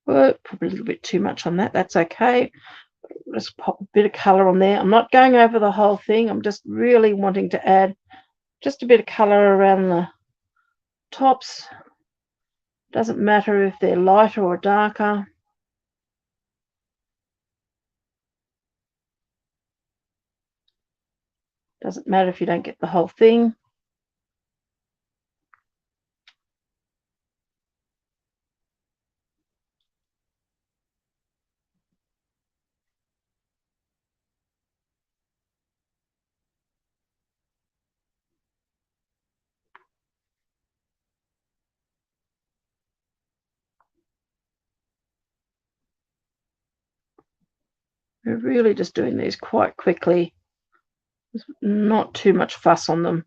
Oh, probably a little bit too much on that. That's okay. Just pop a bit of colour on there. I'm not going over the whole thing. I'm just really wanting to add just a bit of colour around the tops. Doesn't matter if they're lighter or darker. Doesn't matter if you don't get the whole thing. We're really just doing these quite quickly. There's not too much fuss on them.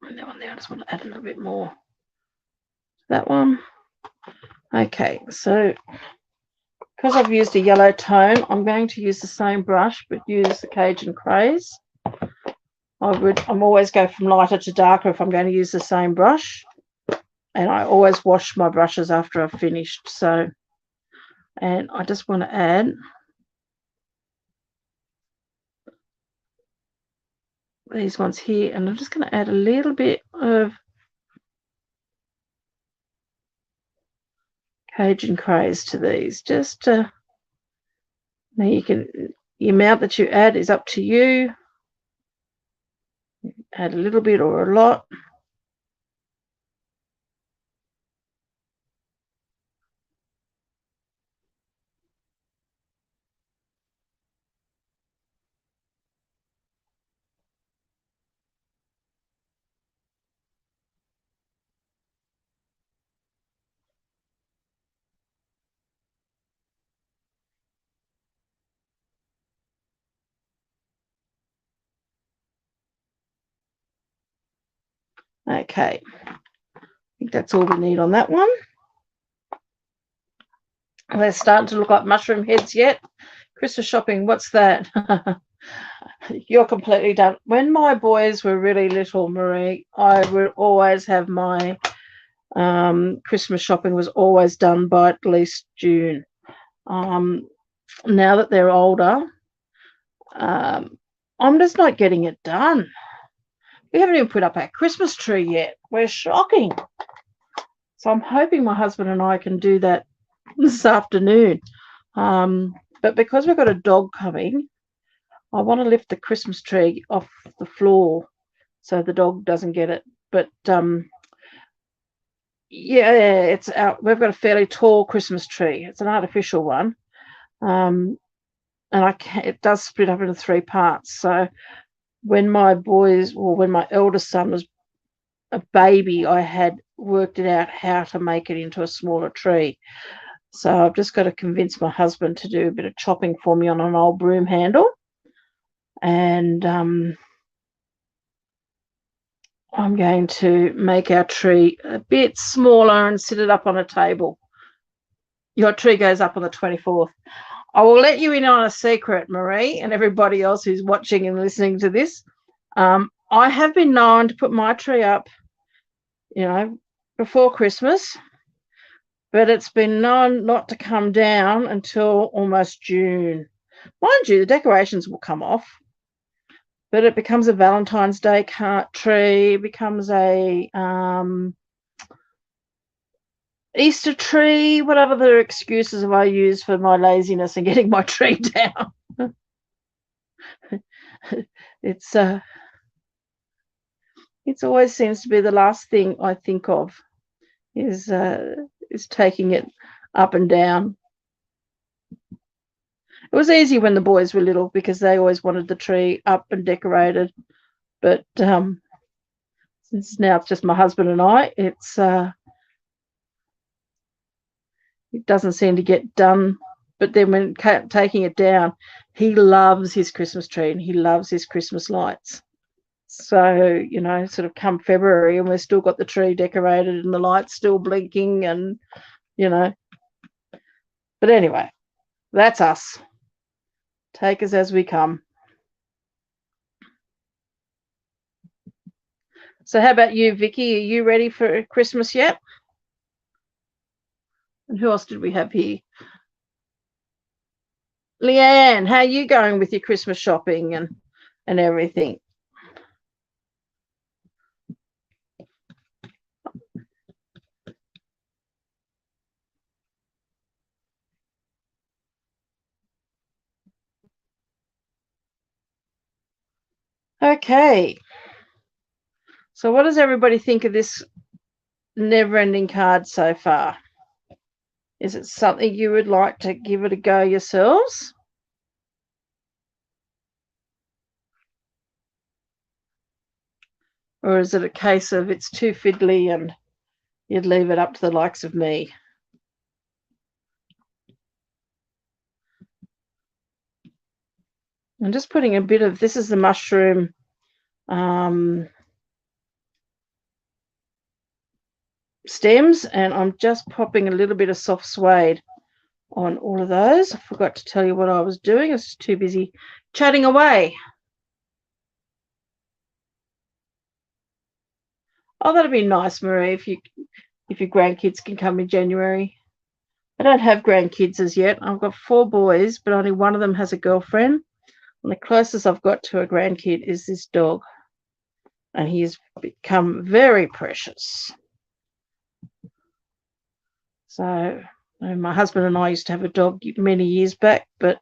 And that one there, I just want to add a little bit more. That one. Okay, so because I've used a yellow tone, I'm going to use the same brush, but use the Cajun Craze. I'm always go from lighter to darker if I'm going to use the same brush. And I always wash my brushes after I've finished. So, and I just want to add these ones here, and I'm just going to add a little bit of Cajun Craze to these. Just now you can, the amount that you add is up to you. Add a little bit or a lot. Okay, I think that's all we need on that one. They're starting to look like mushroom heads yet. Christmas shopping, what's that? You're completely done. When my boys were really little, Marie, I would always have my Christmas shopping was always done by at least June. Now that they're older, I'm just not getting it done. We haven't even put up our Christmas tree yet. We're shocking. So I'm hoping my husband and I can do that this afternoon. But because we've got a dog coming, I want to lift the Christmas tree off the floor so the dog doesn't get it. But yeah, it's out. We've got a fairly tall Christmas tree. It's an artificial one, and it does split up into 3 parts. So when my eldest son was a baby, I had worked it out how to make it into a smaller tree. So I've just got to convince my husband to do a bit of chopping for me on an old broom handle. And I'm going to make our tree a bit smaller and sit it up on a table. Your tree goes up on the 24th. I will let you in on a secret, Marie, and everybody else who's watching and listening to this. I have been known to put my tree up, before Christmas, but it's been known not to come down until almost June. Mind you, the decorations will come off, but it becomes a Valentine's Day tree, it becomes a Easter tree, what other excuses have I used for my laziness and getting my tree down? It's always seems to be the last thing I think of is taking it up and down. It was easy when the boys were little because they always wanted the tree up and decorated, but since now it's just my husband and I, it doesn't seem to get done. But then when taking it down, he loves his Christmas tree and he loves his Christmas lights. So, sort of come February and we've still got the tree decorated and the lights still blinking and, But anyway, that's us. Take us as we come. So how about you, Vicky? Are you ready for Christmas yet? And who else did we have here? Leanne, how are you going with your Christmas shopping and everything? Okay. So what does everybody think of this never-ending card so far? Is it something you would like to give it a go yourselves? Or is it a case of it's too fiddly and you'd leave it up to the likes of me? I'm just putting a bit of, this is the mushroom stems, and I'm just popping a little bit of soft suede on all of those. I forgot to tell you what I was doing. I was too busy chatting away. Oh, that'd be nice, Marie, if your grandkids can come in January. I don't have grandkids as yet. I've got 4 boys, but only one of them has a girlfriend. And the closest I've got to a grandkid is this dog. And he has become very precious. So my husband and I used to have a dog many years back, but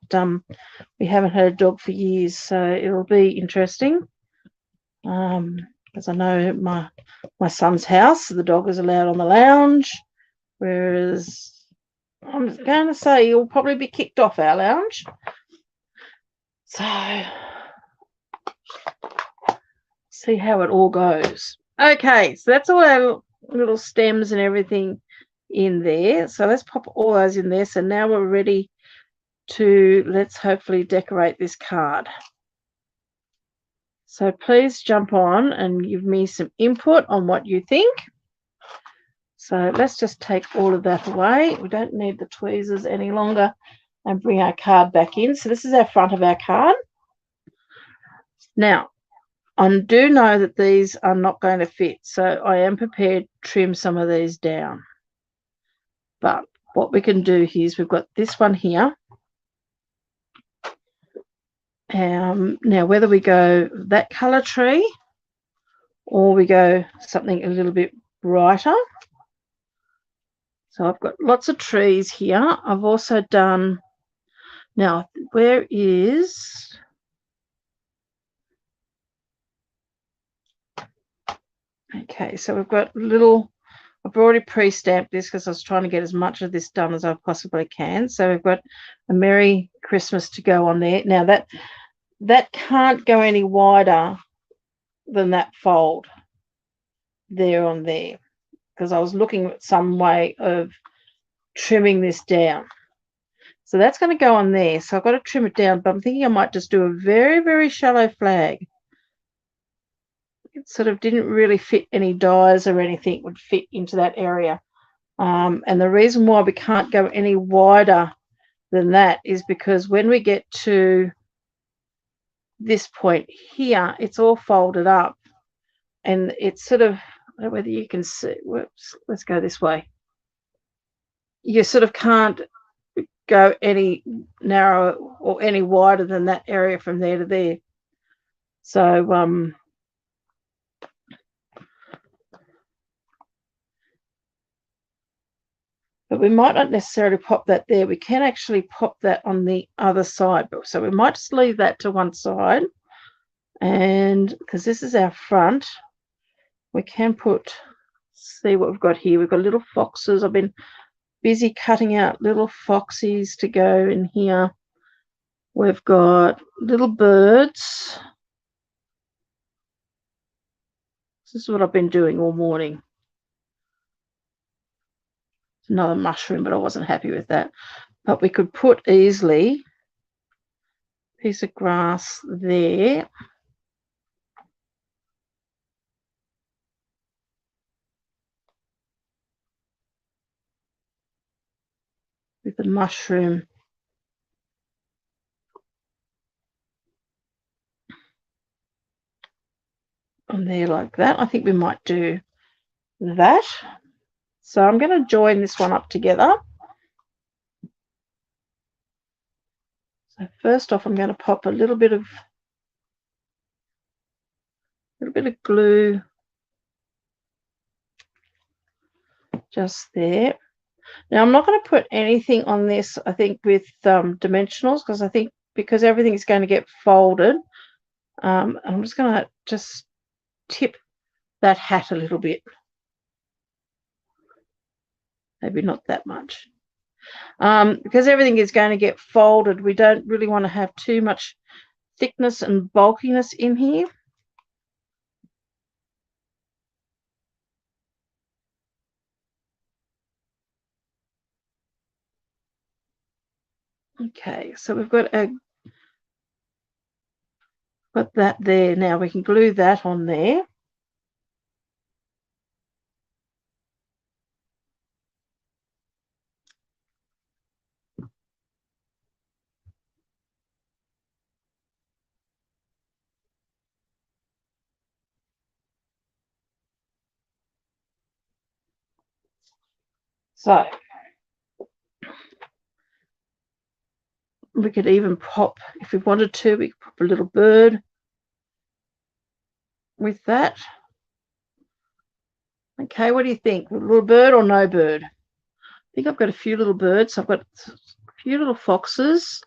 we haven't had a dog for years, so it'll be interesting. As I know my son's house, the dog is allowed on the lounge, whereas I'm going to say he'll probably be kicked off our lounge. So see how it all goes. Okay, so that's all our little stems and everything in there. So let's pop all those in there. So now we're ready to, let's hopefully decorate this card. So please jump on and give me some input on what you think. So let's just take all of that away. We don't need the tweezers any longer and bring our card back in. So this is our front of our card. Now, I do know that these are not going to fit, so I am prepared to trim some of these down. But what we can do here is we've got this one here. Now, whether we go that colour tree or we go something a little bit brighter. So I've got lots of trees here. I've also done, now where is, okay, so we've got little, I've already pre-stamped this because I was trying to get as much of this done as I possibly can. So we've got a Merry Christmas to go on there. Now that can't go any wider than that fold there on there, because I was looking at some way of trimming this down. So that's going to go on there. So I've got to trim it down, but I'm thinking I might just do a very, very shallow flag. It sort of didn't really fit any dies or anything would fit into that area. And the reason why we can't go any wider than that is because when we get to this point here, it's all folded up and it's sort of, I don't know whether you can see, whoops, let's go this way. You sort of can't go any narrower or any wider than that area from there to there. So but we might not necessarily pop that there. We can actually pop that on the other side. So we might just leave that to one side. And because this is our front, we can put, see what we've got here. We've got little foxes. I've been busy cutting out little foxies to go in here. We've got little birds. This is what I've been doing all morning. It's another mushroom, but I wasn't happy with that. But we could put easily a piece of grass there. With the mushroom on there like that. I think we might do that. So I'm going to join this one up together. So first off, I'm going to pop a little bit of glue just there. Now I'm not going to put anything on this, I think, with dimensionals, because I think because everything is going to get folded, I'm just going to just tip that hat a little bit. Maybe not that much. Because everything is going to get folded, we don't really want to have too much thickness and bulkiness in here. Okay, so we've got that there. Now we can glue that on there. So we could even pop, if we wanted to, we could pop a little bird with that. Okay, what do you think? A little bird or no bird? I think I've got a few little birds. I've got a few little foxes,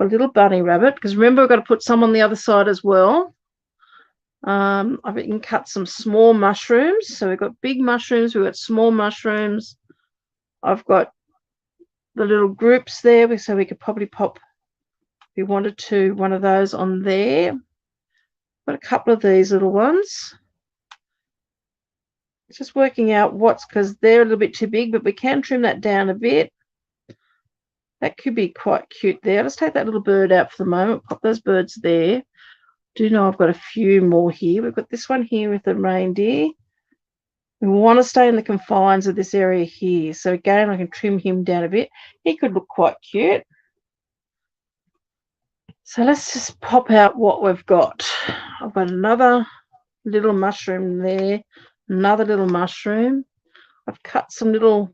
a little bunny rabbit, because remember I've got to put some on the other side as well. I've even cut some small mushrooms. So we've got big mushrooms, we've got small mushrooms. I've got the little groups there, so we could probably pop, if we wanted to, one of those on there. Got a couple of these little ones. Just working out what's, because they're a little bit too big, but we can trim that down a bit. That could be quite cute there. Let's take that little bird out for the moment. Pop those birds there. Do know I've got a few more here. We've got this one here with the reindeer. We want to stay in the confines of this area here. So again, I can trim him down a bit. He could look quite cute. So let's just pop out what we've got. I've got another little mushroom there. Another little mushroom. I've cut some little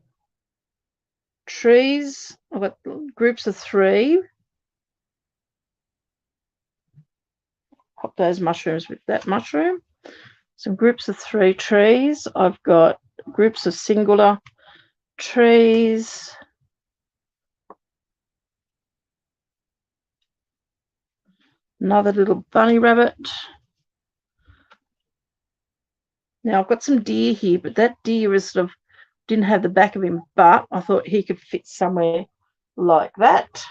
trees. I've got groups of 3. Pop those mushrooms with that mushroom. Some groups of 3 trees. I've got groups of singular trees. Another little bunny rabbit. Now I've got some deer here, but that deer is sort of didn't have the back of him, but I thought he could fit somewhere like that.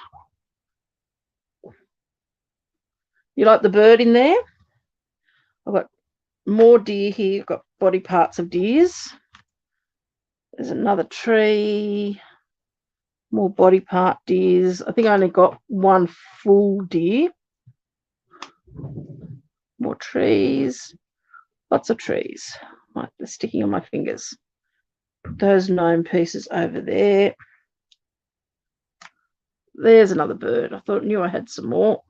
You like the bird in there? I've got more deer here. I've got body parts of deers. There's another tree. More body part deers. I think I only got one full deer. More trees. Lots of trees. They're sticking on my fingers. Put those gnome pieces over there. There's another bird. I knew I had some more.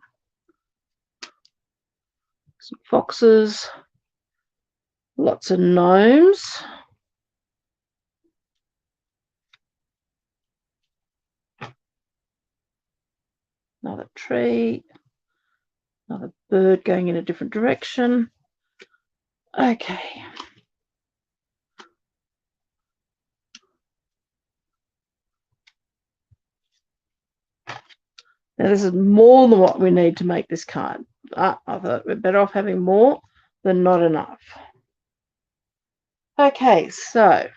Some foxes. Lots of gnomes. Another tree. Another bird going in a different direction. Okay. Now this is more than what we need to make this card. I thought we're better off having more than not enough. Okay, so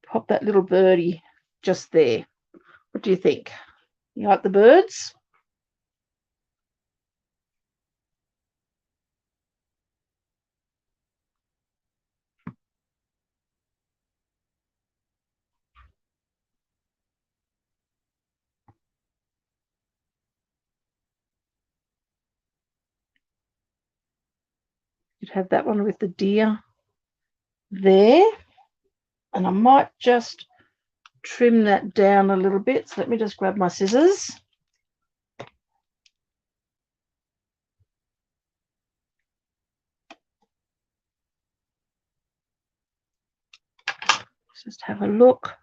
pop that little birdie just there. What do you think? You like the birds? You'd have that one with the deer there. And I might just trim that down a little bit. So let me just grab my scissors. Just have a look.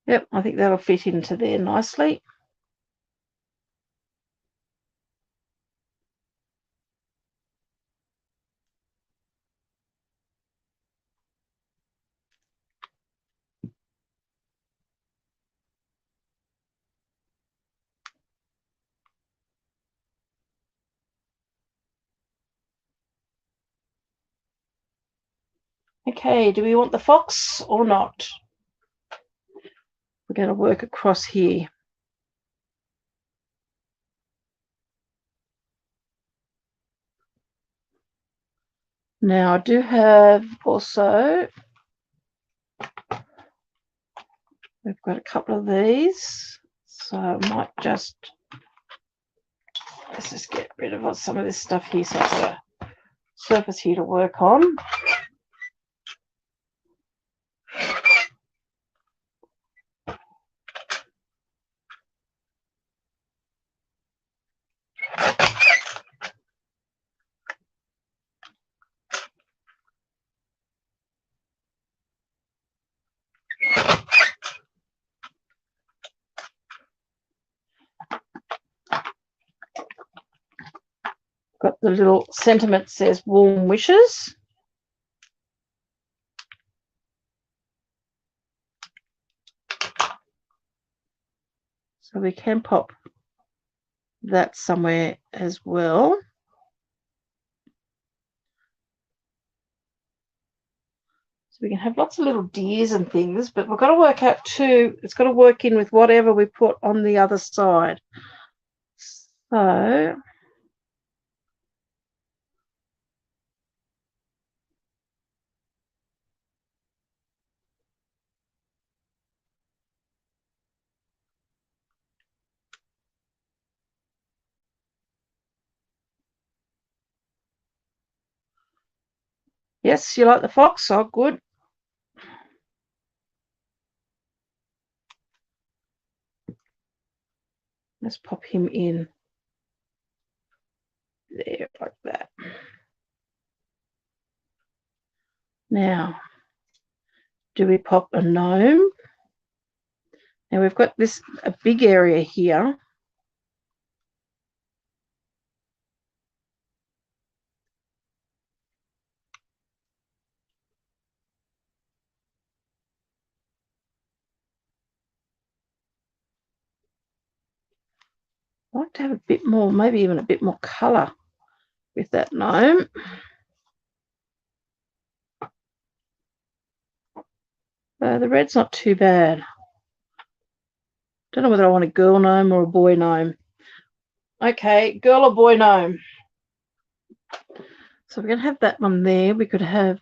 Yep, I think that'll fit into there nicely. Okay, do we want the fox or not? We're going to work across here. Now I do have also, we've got a couple of these, so I might just, let's just get rid of some of this stuff here so I've got a surface here to work on. Got the little sentiment says warm wishes. So we can pop that somewhere as well. So we can have lots of little deers and things, but we've got to work out too, it's got to work in with whatever we put on the other side. So yes, you like the fox? Oh, good. Let's pop him in there like that. Now, do we pop a gnome? Now we've got this a big area here. I'd like to have a bit more, maybe even a bit more colour with that gnome. The red's not too bad. Don't know whether I want a girl gnome or a boy gnome. Okay, girl or boy gnome. So we're going to have that one there. We could have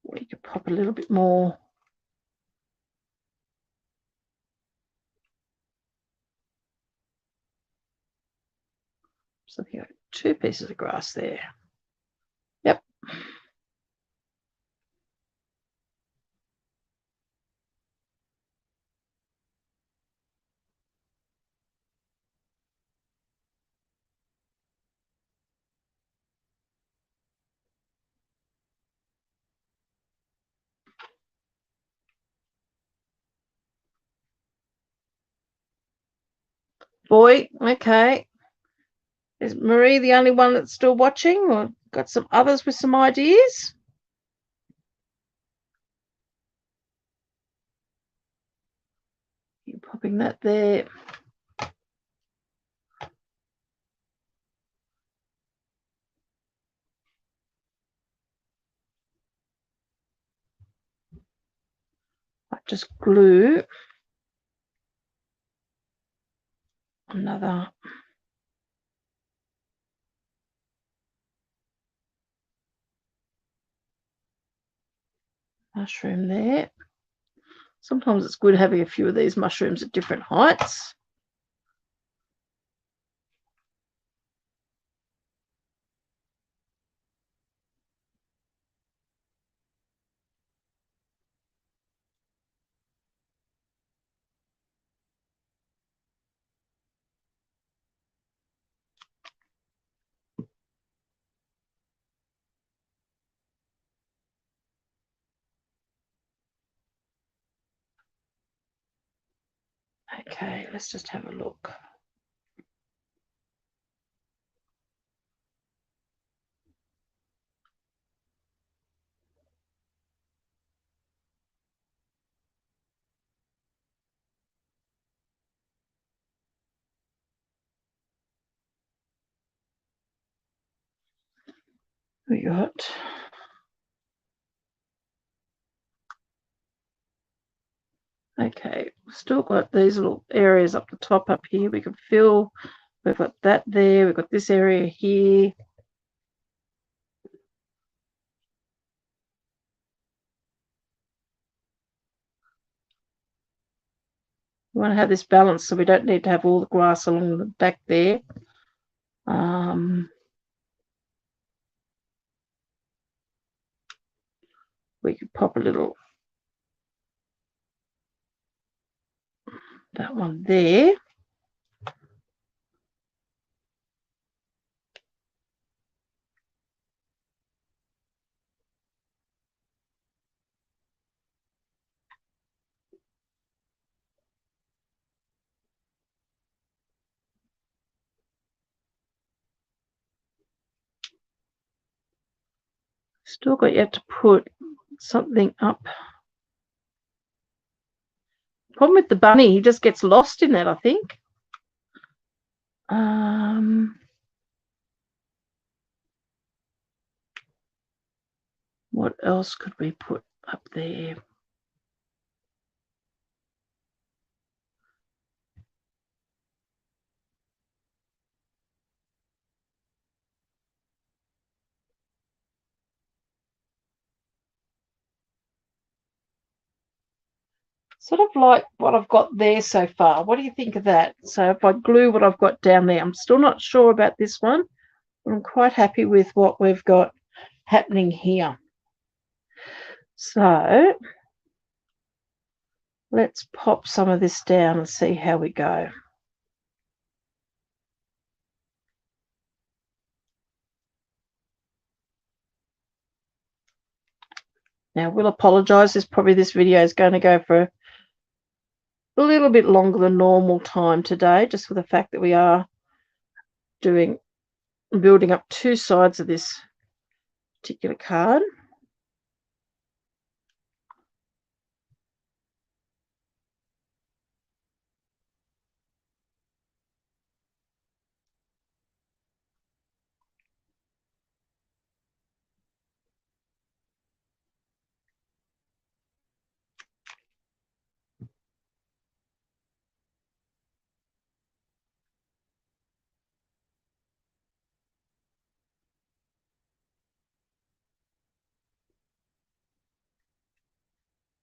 we could pop a little bit more. So here, 2 pieces of grass there. Yep. Boy, okay. Is Marie the only one that's still watching, or got some others with some ideas? You're popping that there. I just glue another mushroom there. Sometimes it's good having a few of these mushrooms at different heights. Okay, let's just have a look. We got okay, still got these little areas up the top up here we can fill. We've got that there, we've got this area here. We want to have this balance so we don't need to have all the grass along the back there. We could pop a little, that one there. Still got yet to put something up. Problem with the bunny, he just gets lost in that, I think. What else could we put up there? Sort of like what I've got there so far. What do you think of that? So if I glue what I've got down there, I'm still not sure about this one, but I'm quite happy with what we've got happening here. So let's pop some of this down and see how we go. Now, we'll apologise. This video is going to go for a little bit longer than normal time today, just for the fact that we are building up two sides of this particular card.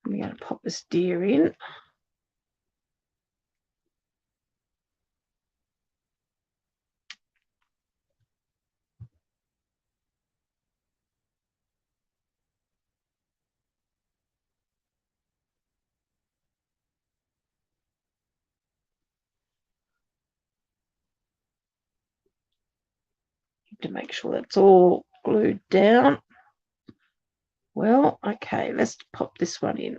I'm going to pop this deer in. To make sure that's all glued down. Well, okay, let's pop this one in.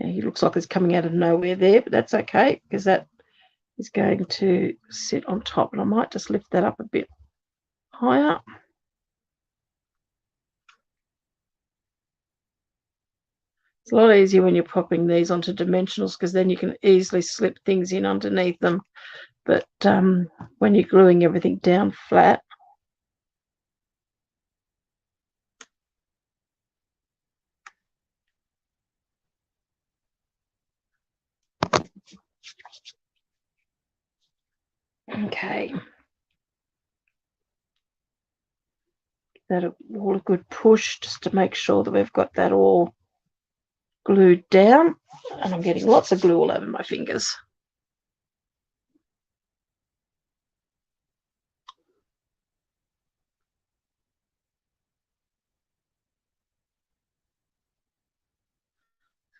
Now, he looks like he's coming out of nowhere there, but that's okay because that is going to sit on top, and I might just lift that up a bit higher. It's a lot easier when you're popping these onto dimensionals because then you can easily slip things in underneath them. But when you're gluing everything down flat, okay, that all a good push just to make sure that we've got that all glued down. And I'm getting lots of glue all over my fingers.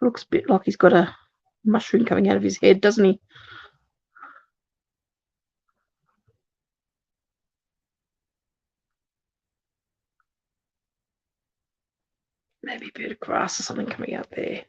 Looks a bit like he's got a mushroom coming out of his head, doesn't he? Maybe a bit of grass or something coming out there.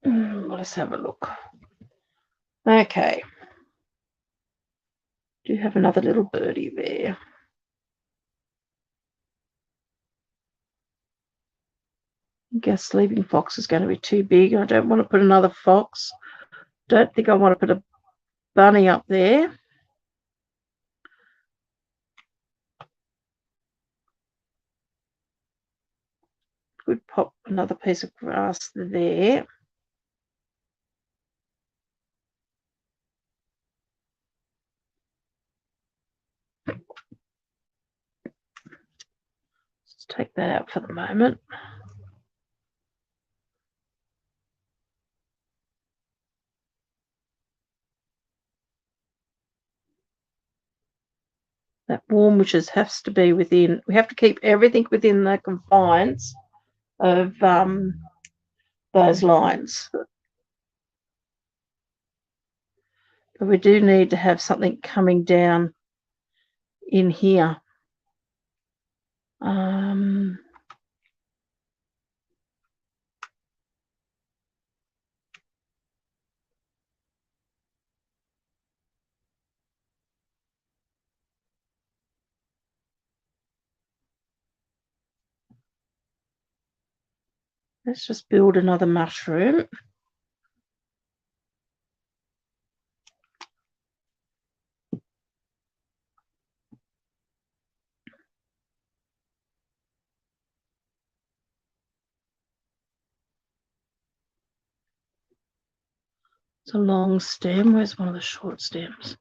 Let's have a look. Okay. Do have another little birdie there. I guess sleeping fox is going to be too big. I don't want to put another fox. Don't think I want to put a bunny up there. Could pop another piece of grass there. Let's take that out for the moment. That warm wishes has to be within. We have to keep everything within the confines of those lines. But we do need to have something coming down in here. Let's just build another mushroom. It's a long stem. Where's one of the short stems?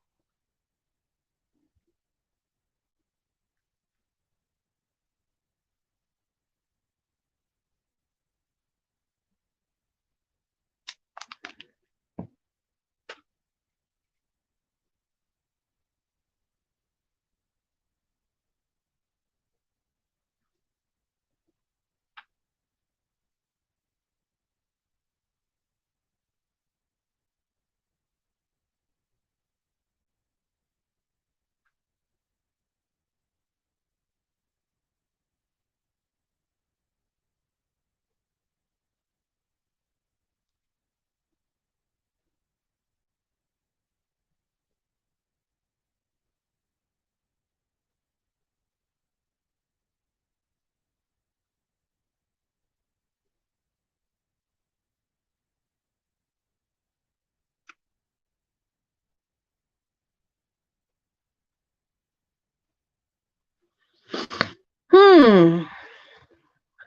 I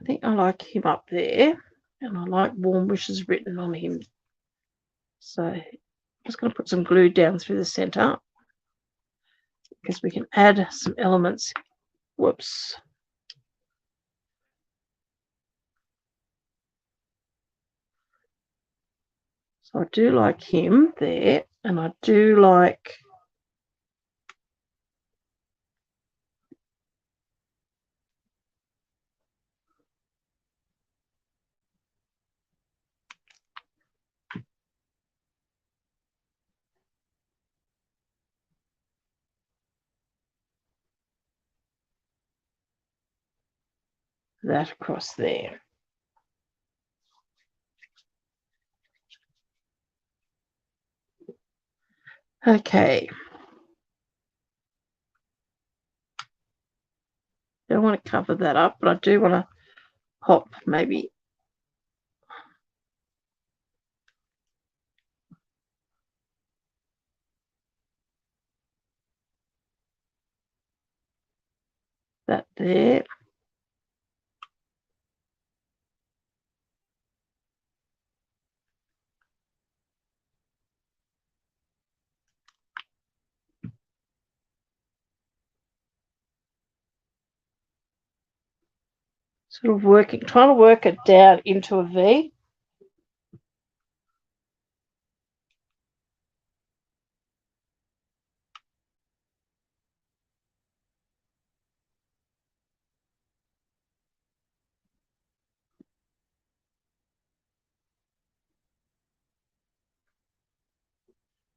think I like him up there, and I like warm wishes written on him. So I'm just going to put some glue down through the center because we can add some elements. Whoops. So I do like him there, and I do like that across there. Okay. Don't want to cover that up, but I do want to pop maybe that there. Sort of trying to work it down into a V.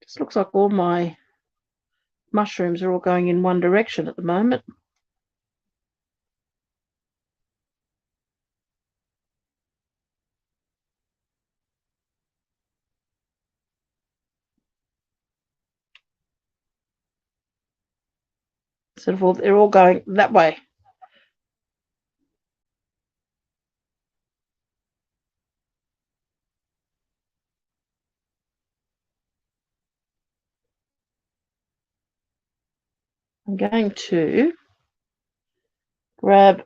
Just looks like all my mushrooms are all going in one direction at the moment. Sort of they're all going that way. I'm going to grab,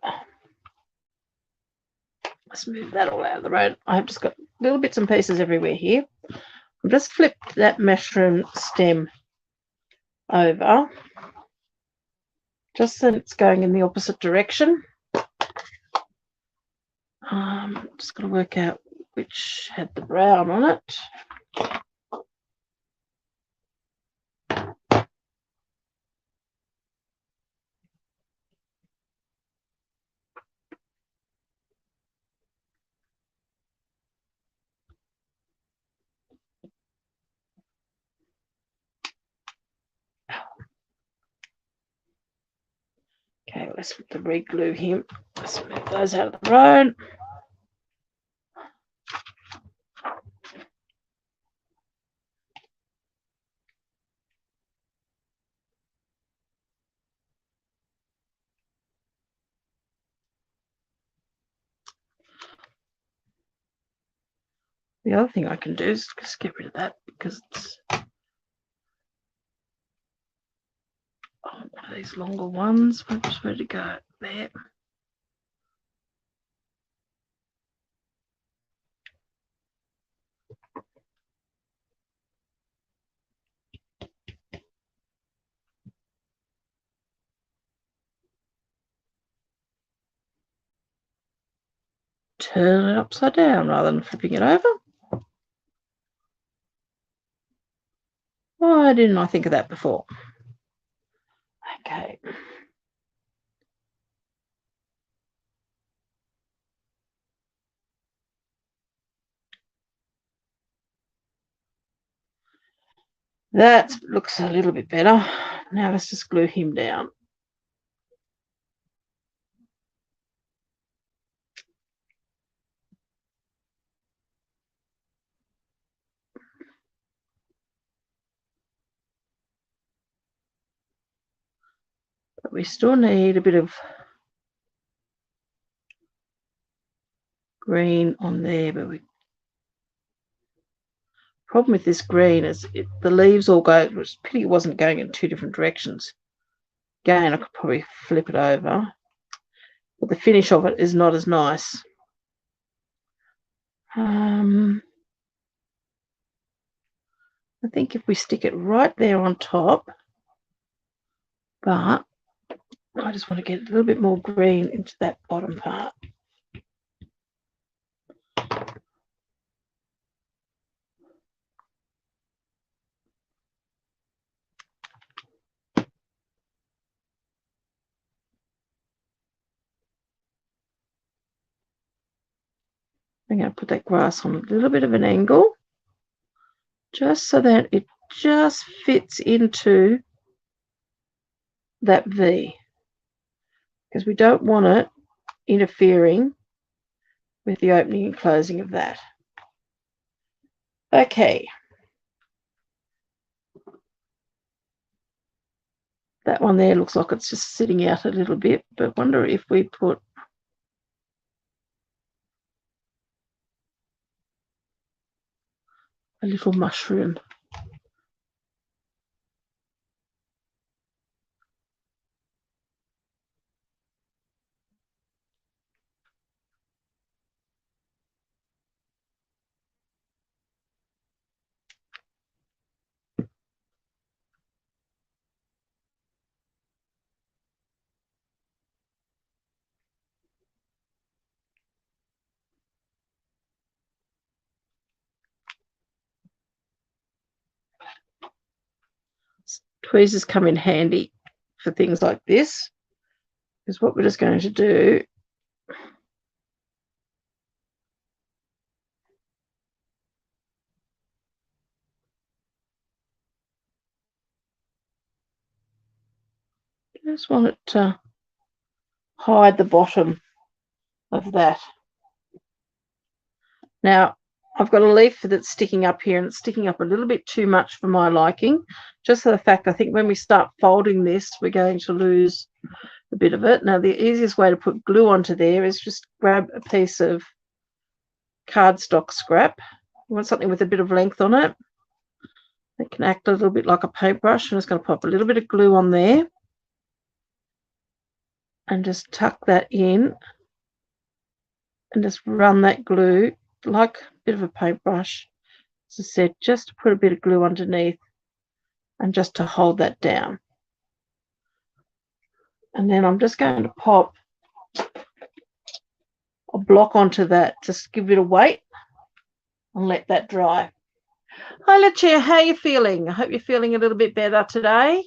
let's move that all out of the road. I've just got little bits and pieces everywhere here. I'll just flip that mushroom stem over, just so it's going in the opposite direction. Just got to work out which had the brown on it. Okay, let's re-glue him. Let's move those out of the road. The other thing I can do is just get rid of that because it's one of these longer ones. Where's where to go? There. Turn it upside down rather than flipping it over. Why didn't I think of that before? Okay. That looks a little bit better. Now let's just glue him down. But we still need a bit of green on there. But problem with this green is the leaves all go. It was pity it wasn't going in two different directions. Again, I could probably flip it over, but the finish of it is not as nice. I think if we stick it right there on top, but I just want to get a little bit more green into that bottom part. I'm going to put that grass on a little bit of an angle, just so that it just fits into that V, because we don't want it interfering with the opening and closing of that. Okay. That one there looks like it's just sitting out a little bit, but wonder if we put a little mushroom. Tweezers come in handy for things like this, because what we're just going to do just want it to hide the bottom of that. Now, I've got a leaf that's sticking up here, and it's sticking up a little bit too much for my liking, just for the fact I think when we start folding this, we're going to lose a bit of it. Now, the easiest way to put glue onto there is just grab a piece of cardstock scrap. You want something with a bit of length on it. It can act a little bit like a paintbrush. I'm just going to pop a little bit of glue on there and just tuck that in and just run that glue like a bit of a paintbrush. As I said, just to put a bit of glue underneath and just to hold that down. And then I'm just going to pop a block onto that. Just give it a weight and let that dry. Hi, Lucia, how are you feeling? I hope you're feeling a little bit better today.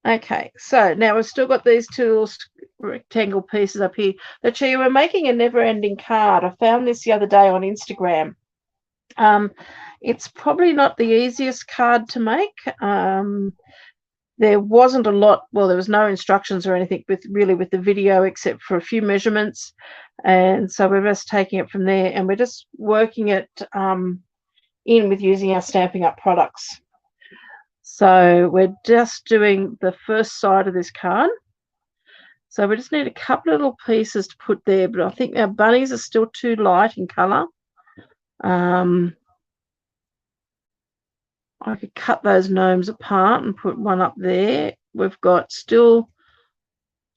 Okay, so now we've still got these two little rectangle pieces up here. Lucia, we're making a never-ending card. I found this the other day on Instagram. It's probably not the easiest card to make. There wasn't a lot, well, there was no instructions or anything with the video except for a few measurements. And so we're just taking it from there and we're just working it in with using our Stampin' Up products. So we're just doing the first side of this card. So we just need a couple of little pieces to put there, but I think our bunnies are still too light in colour. I could cut those gnomes apart and put one up there. We've got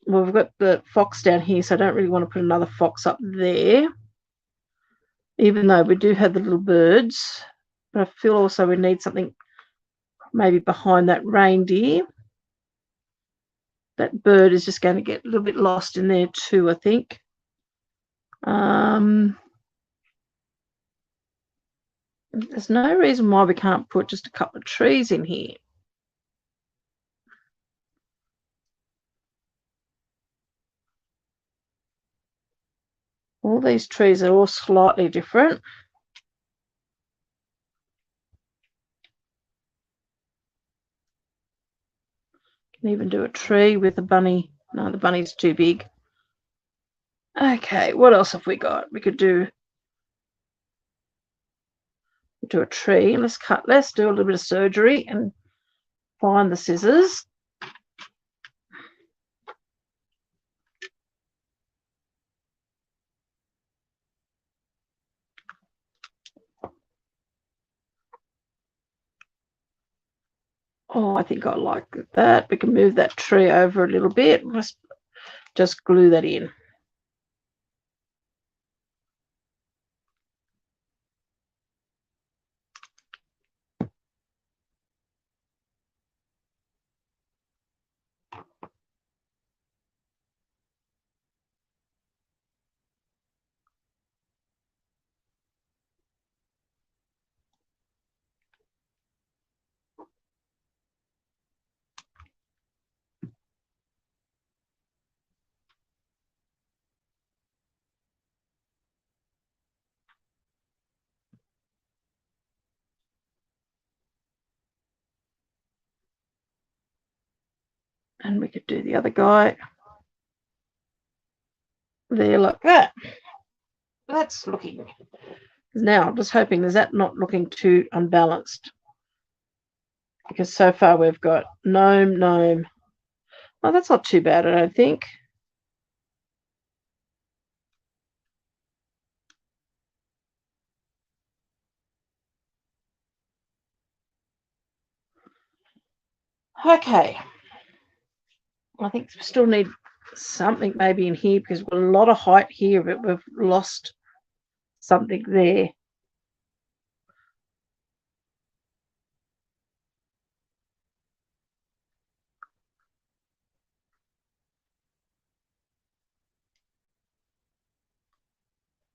the fox down here, so I don't really want to put another fox up there, even though we do have the little birds. But I feel also we need something maybe behind that reindeer. That bird is just going to get a little bit lost in there too, I think. There's no reason why we can't put just a couple of trees in here. All these trees are all slightly different. Can even do a tree with a bunny. No, the bunny's too big. Okay, what else have we got? We could do a tree. Let's do a little bit of surgery and find the scissors. Oh, I think I like that. We can move that tree over a little bit. Just glue that in. And we could do the other guy there like that. That's looking. Now, I'm just hoping is that not looking too unbalanced. Because so far we've got gnome. Oh, that's not too bad, I don't think. Okay. I think we still need something maybe in here because we've got a lot of height here, but we've lost something there.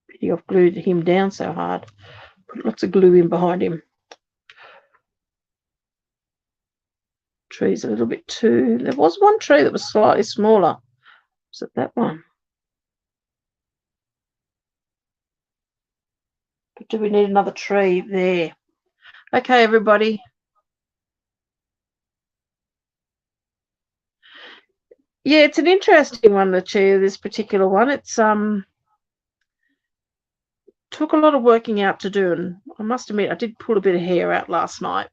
Pity I've glued him down so hard. Put lots of glue in behind him. Tree's a little bit too. There was one tree that was slightly smaller. Was it that one? But do we need another tree there? Okay, everybody. Yeah, it's an interesting one, Lucia, this particular one. It's took a lot of working out to do, and I must admit I did pull a bit of hair out last night.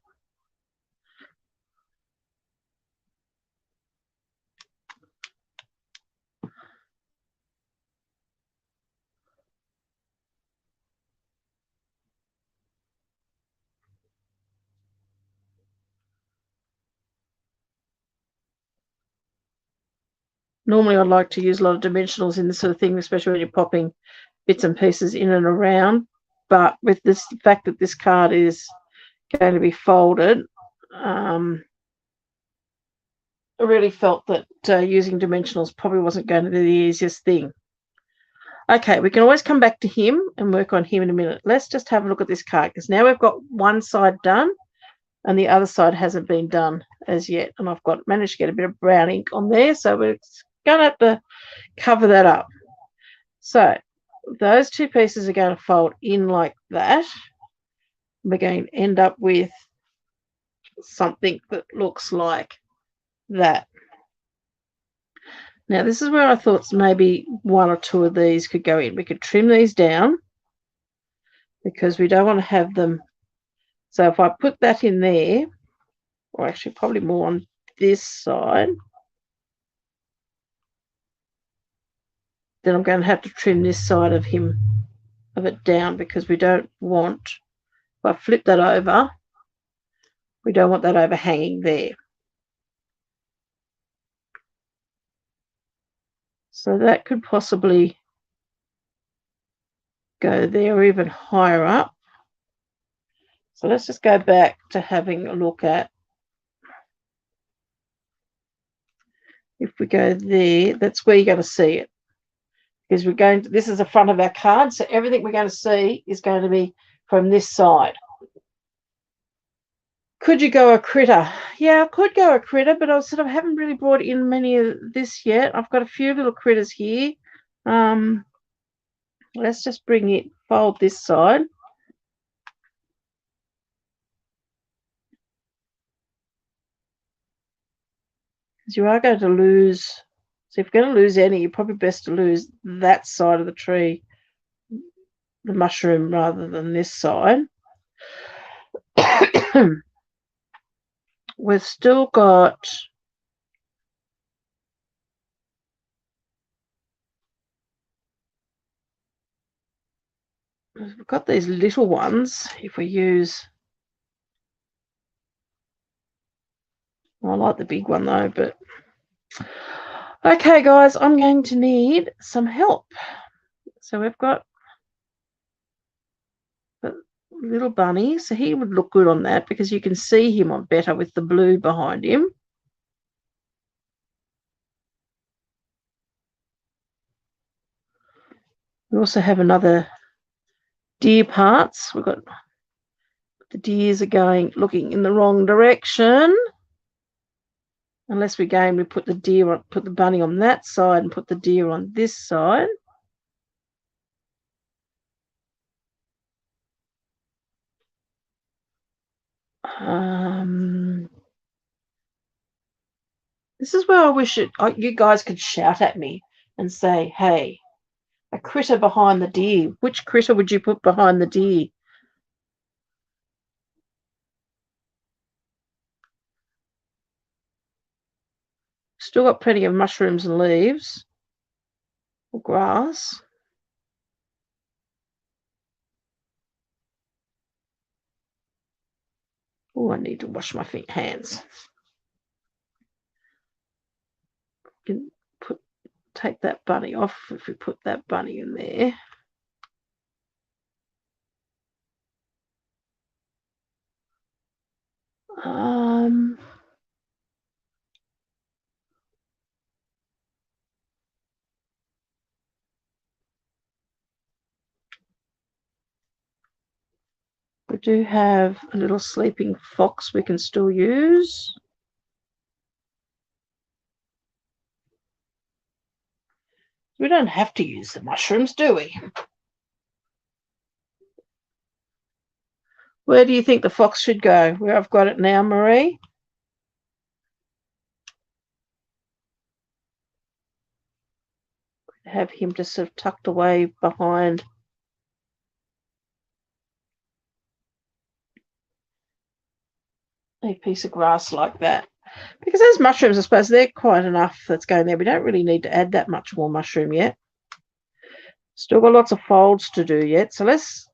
Normally I'd like to use a lot of dimensionals in this sort of thing, especially when you're popping bits and pieces in and around. But with this, the fact that this card is going to be folded, really felt that using dimensionals probably wasn't going to be the easiest thing. Okay, we can always come back to him and work on him in a minute. Let's just have a look at this card, because now we've got one side done and the other side hasn't been done as yet. And I've managed to get a bit of brown ink on there, so we're going to have to cover that up. So those two pieces are going to fold in like that. We're going to end up with something that looks like that. Now, this is where I thought maybe one or two of these could go in. We could trim these down because we don't want to have them. So if I put that in there, or actually probably more on this side, then I'm going to have to trim this side of it down, because we don't want, if I flip that over, we don't want that overhanging there. So that could possibly go there or even higher up. So let's just go back to having a look at, if we go there, that's where you're going to see it. Because we're going to, this is the front of our card, so everything we're going to see is going to be from this side. Could you go a critter? Yeah, I could go a critter, but I sort of haven't really brought in many of this yet. I've got a few little critters here. Let's just bring it, fold this side. Because you are going to lose, so if you're going to lose any, you're probably best to lose that side of the tree, the mushroom, rather than this side. We've still got, we've got these little ones. If we use, I like the big one though, but okay, guys, I'm going to need some help. So we've got the little bunny, so he would look good on that because you can see him on better with the blue behind him. We also have another deer parts. We've got, the deers are looking in the wrong direction. Unless we put the bunny on that side and put the deer on this side. This is where I wish you guys could shout at me and say, hey, a critter behind the deer. Which critter would you put behind the deer? Still got plenty of mushrooms and leaves or grass. Oh, I need to wash my hands. You can take that bunny off if we put that bunny in there. We do have a little sleeping fox we can still use. We don't have to use the mushrooms, do we? Where do you think the fox should go? Where I've got it now, Marie? Have him just sort of tucked away behind a piece of grass like that. Because those mushrooms, I suppose, they're quite enough that's going there. We don't really need to add that much more mushroom yet. Still got lots of folds to do yet. So let's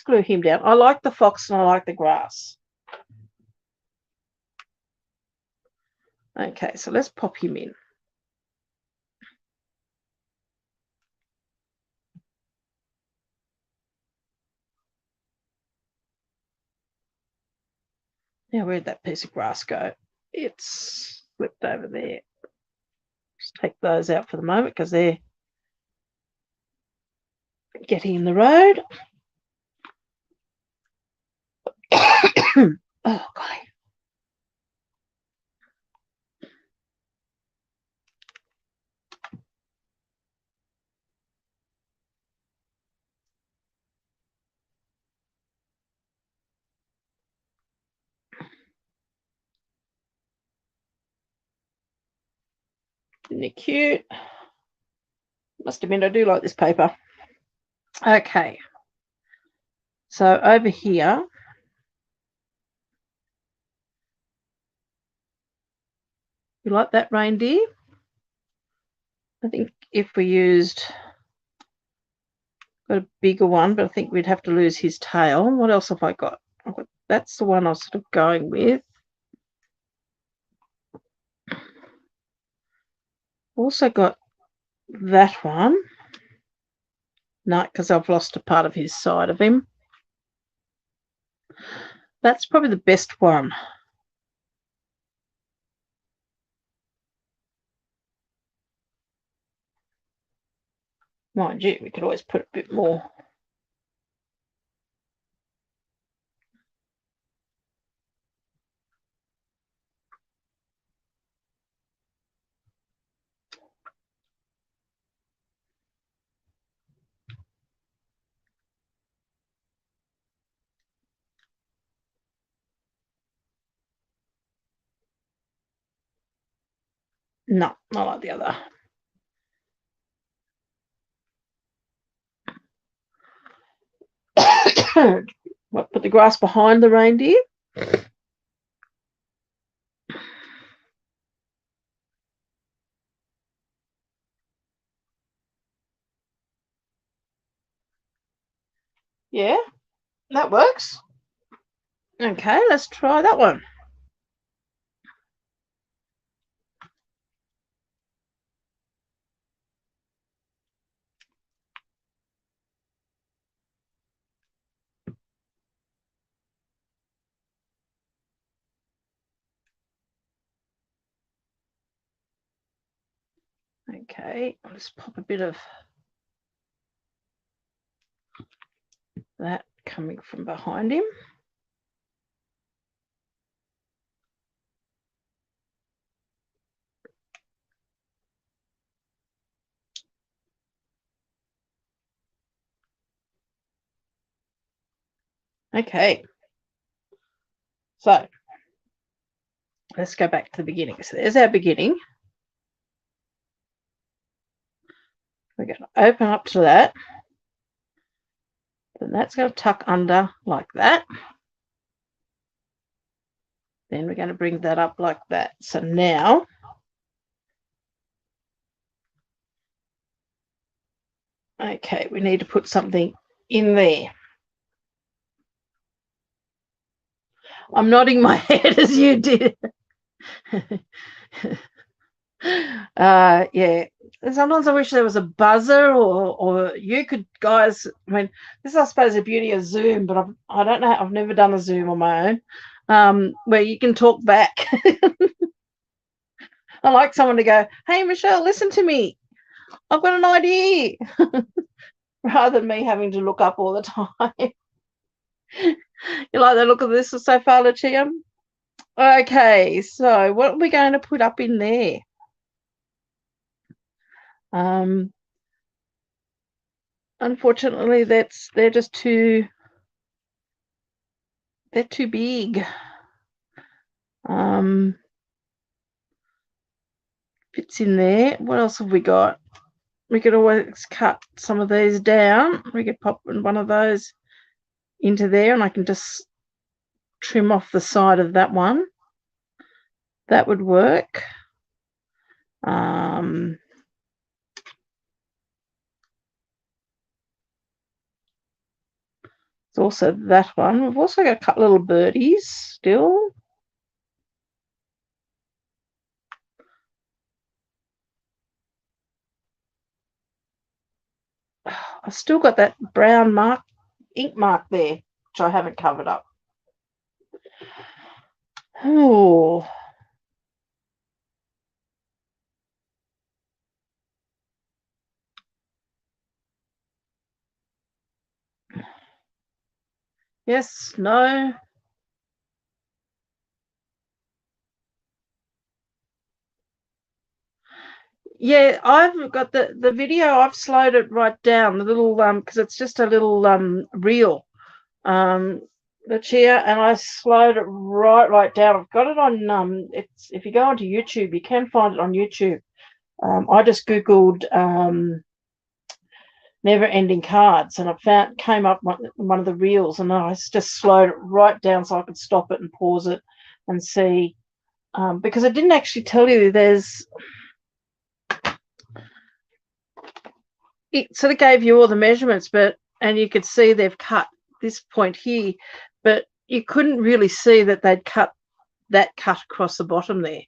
glue him down. I like the fox and I like the grass. Okay, so let's pop him in. Now, where'd that piece of grass go? It's slipped over there. Just take those out for the moment because they're getting in the road. Oh, golly. Isn't it cute? Must admit, I do like this paper. Okay. So over here, you like that reindeer? I think if we used, got a bigger one, but I think we'd have to lose his tail. What else have I got? That's the one I was sort of going with. Also got that one. No, because I've lost a part of his side of him. That's probably the best one. Mind you, we could always put a bit more. No, I like the other. What, put the grass behind the reindeer? Yeah, that works. Okay, let's try that one. Okay, I'll just pop a bit of that coming from behind him. Okay, so let's go back to the beginning. So there's our beginning. We're going to open up to that. Then that's going to tuck under like that. Then we're going to bring that up like that. So now okay, we need to put something in there. I'm nodding my head as you did. Yeah. Sometimes I wish there was a buzzer or you could guys, I mean, this is I suppose the beauty of Zoom, but I don't know, I've never done a Zoom on my own, where you can talk back. I like someone to go, hey Michelle, listen to me. I've got an idea. Rather than me having to look up all the time. You like the look of this so far, Lucia? Okay, so what are we going to put up in there? Unfortunately, they're just too big. Fits in there. What else have we got? We could always cut some of these down. We could pop one of those into there, and I can just trim off the side of that one. That would work. There's also that one. We've also got a couple little birdies still. I've still got that brown ink mark there, which I haven't covered up. Oh, Yes, no. Yeah, I've got the video. I've slowed it right down, the little because it's just a little reel, the chair, and I slowed it right down. I've got it on it's if you go onto YouTube, you can find it on YouTube. I just googled never ending cards, and I came up one of the reels, and I just slowed it right down so I could stop it and pause it and see, because it didn't actually tell you it sort of gave you all the measurements, and you could see they've cut this point here, but you couldn't really see that they'd cut across the bottom there.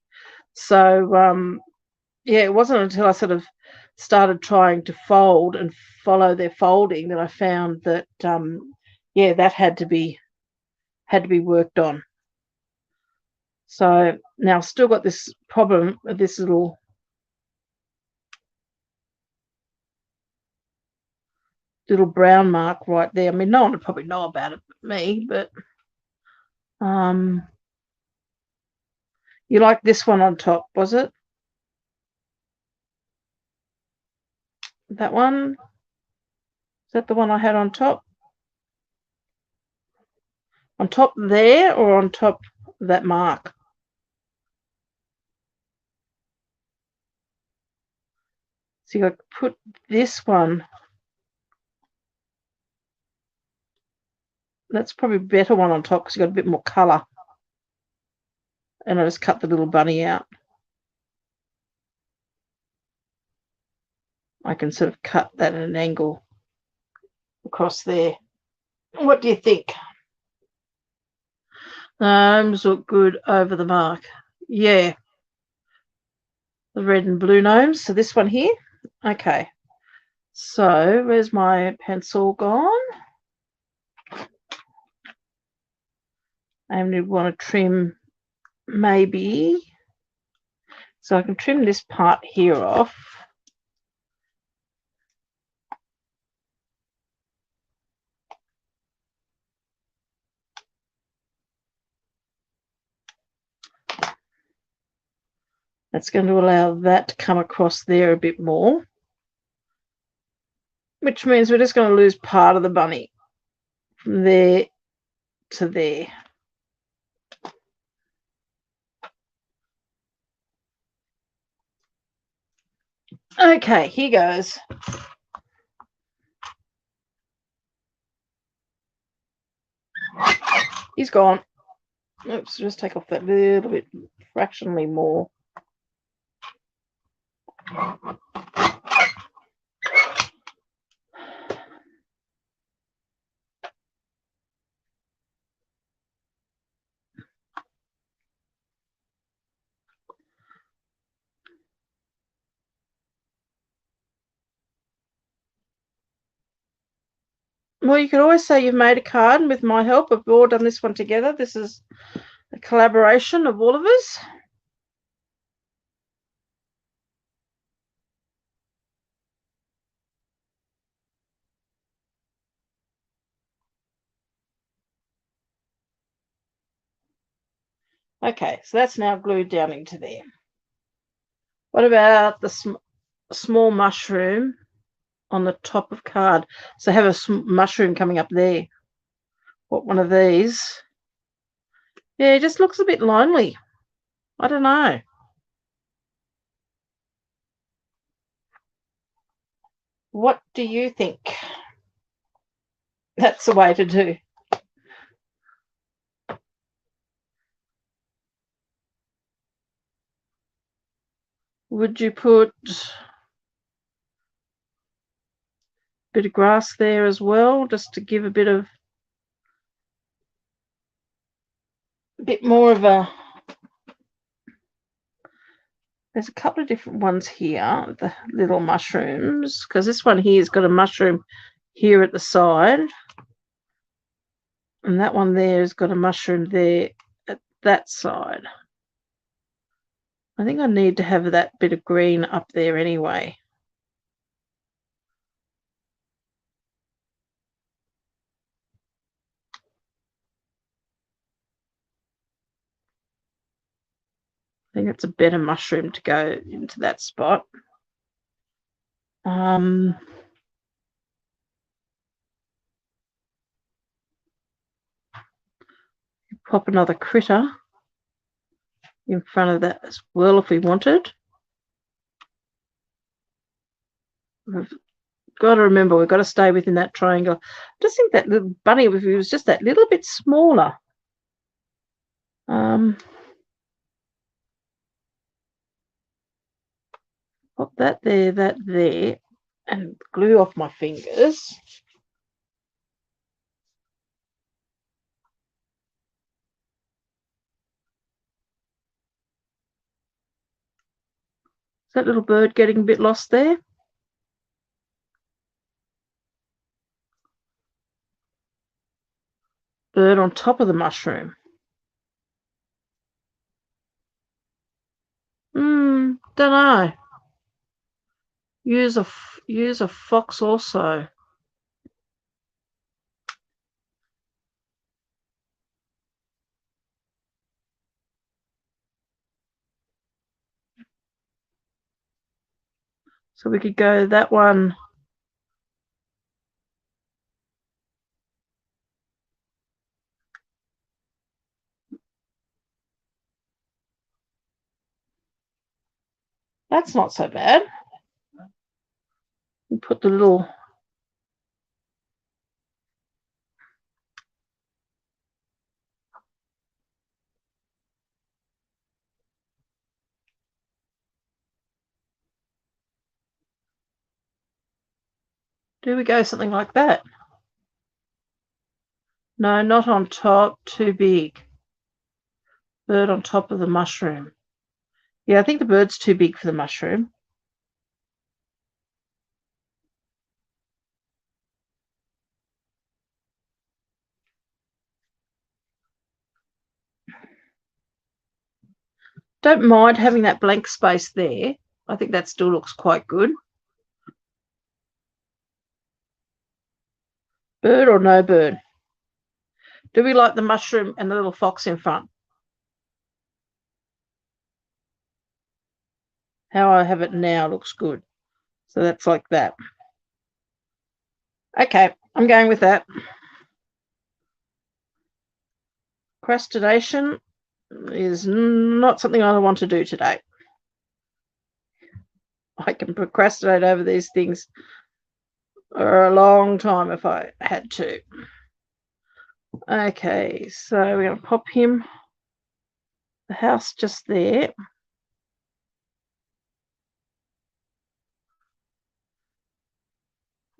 So yeah, it wasn't until I sort of started trying to fold and follow their folding that I found that yeah, that had to be worked on. So now I've still got this problem with this little brown mark right there. I mean, no one would probably know about it but me, but you like this one on top, was it? That one? Is that the one I had on top? On top there or on top of that mark? So you got to put this one. That's probably a better one on top because you got a bit more colour. And I just cut the little bunny out. I can sort of cut that at an angle across there. What do you think? Gnomes look good over the mark. Yeah. The red and blue gnomes. So this one here. Okay. So where's my pencil gone? I only want to trim maybe. So I can trim this part here off. That's going to allow that to come across there a bit more, which means we're just going to lose part of the bunny from there to there. Okay, here goes. He's gone. Oops, just take off that little bit, fractionally more. Well, you could always say you've made a card, and with my help, we've all done this one together. This is a collaboration of all of us. Okay, so that's now glued down into there. What about the small mushroom on the top of card? So have a mushroom coming up there. What, one of these? Yeah, it just looks a bit lonely. I don't know. What do you think? That's the way to do. Would you put a bit of grass there as well, just to give a bit more of a... There's a couple of different ones here, the little mushrooms, because this one here has got a mushroom here at the side, and that one there has got a mushroom there at that side. I think I need to have that bit of green up there anyway. think it's a better mushroom to go into that spot. Pop another critter in front of that as well if we wanted. We've got to remember we've got to stay within that triangle. I just think that little bunny, if it was just that little bit smaller. Pop that there, and glue off my fingers. Is that little bird getting a bit lost there? Bird on top of the mushroom. Don't know. Use a fox also. So we could go that one. That's not so bad. We put the little do we go something like that? No, not on top, too big. Bird on top of the mushroom. Yeah, I think the bird's too big for the mushroom. Don't mind having that blank space there. I think that still looks quite good. Bird or no bird? Do we like the mushroom and the little fox in front? How I have it now looks good. So that's like that. Okay, I'm going with that. Procrastination is not something I want to do today. I can procrastinate over these things for a long time if I had to. Okay, so we're going to pop him, the house just there.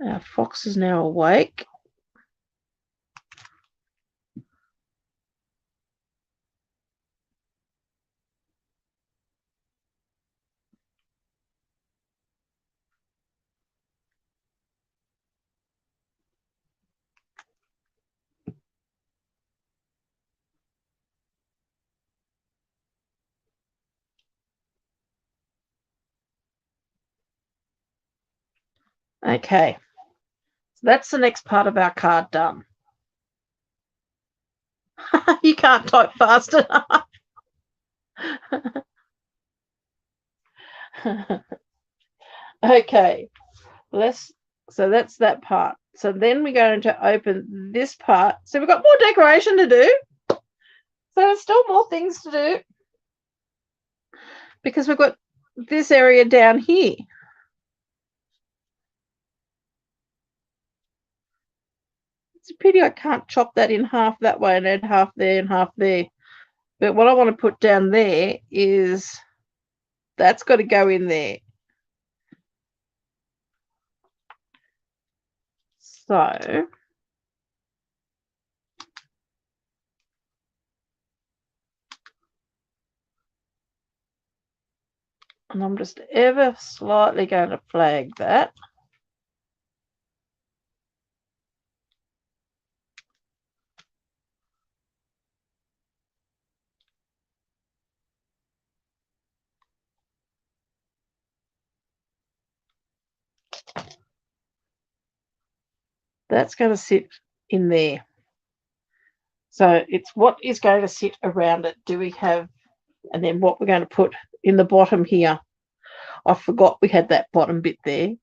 Our fox is now awake. Okay, so that's the next part of our card done. You can't type fast enough. Okay, so that's that part. So then we're going to open this part. So we've got more decoration to do. So there's still more things to do because we've got this area down here. It's a pity I can't chop that in half that way and add half there and half there. But what I want to put down there is that's got to go in there. So and I'm just ever slightly going to flag that. That's going to sit in there. So it's what is going to sit around it. Do we have And then what we're going to put in the bottom here, I forgot we had that bottom bit there.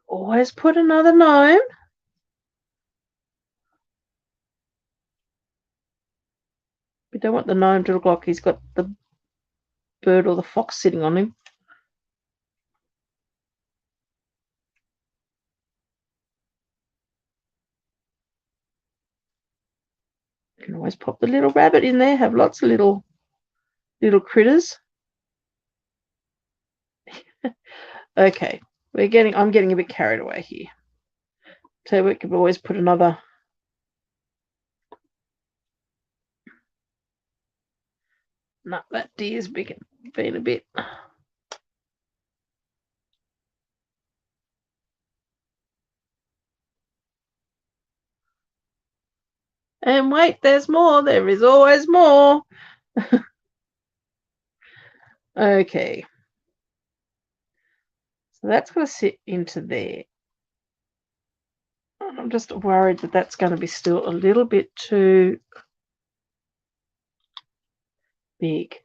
Always put another gnome. We don't want the gnome to look like he's got the bird or the fox sitting on him. You can always pop the little rabbit in there, have lots of little critters. Okay, I'm getting a bit carried away here. So we could always put another. No, that deer's been a bit. And wait, there's more. There is always more. Okay. So that's going to sit into there. I'm just worried that that's going to be still a little bit too big.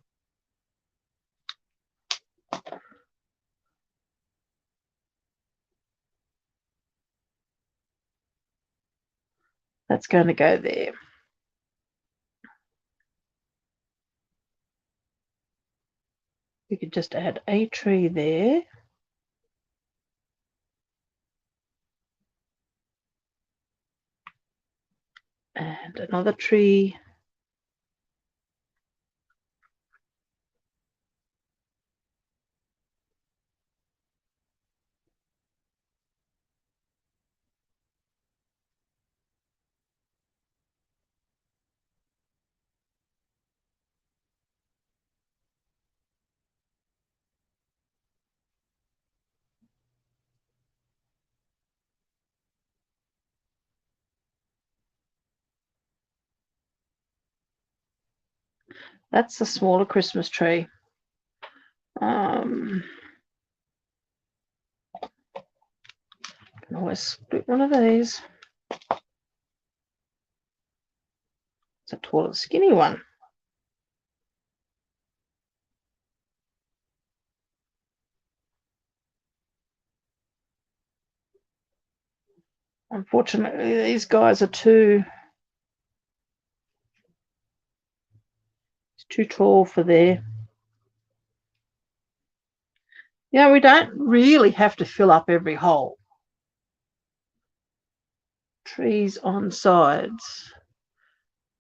That's going to go there. We could just add a tree there. And another tree. That's the smaller Christmas tree. Can always split one of these. It's a taller, skinny one. Unfortunately, these guys are too tall for there. Yeah, we don't really have to fill up every hole. Trees on sides.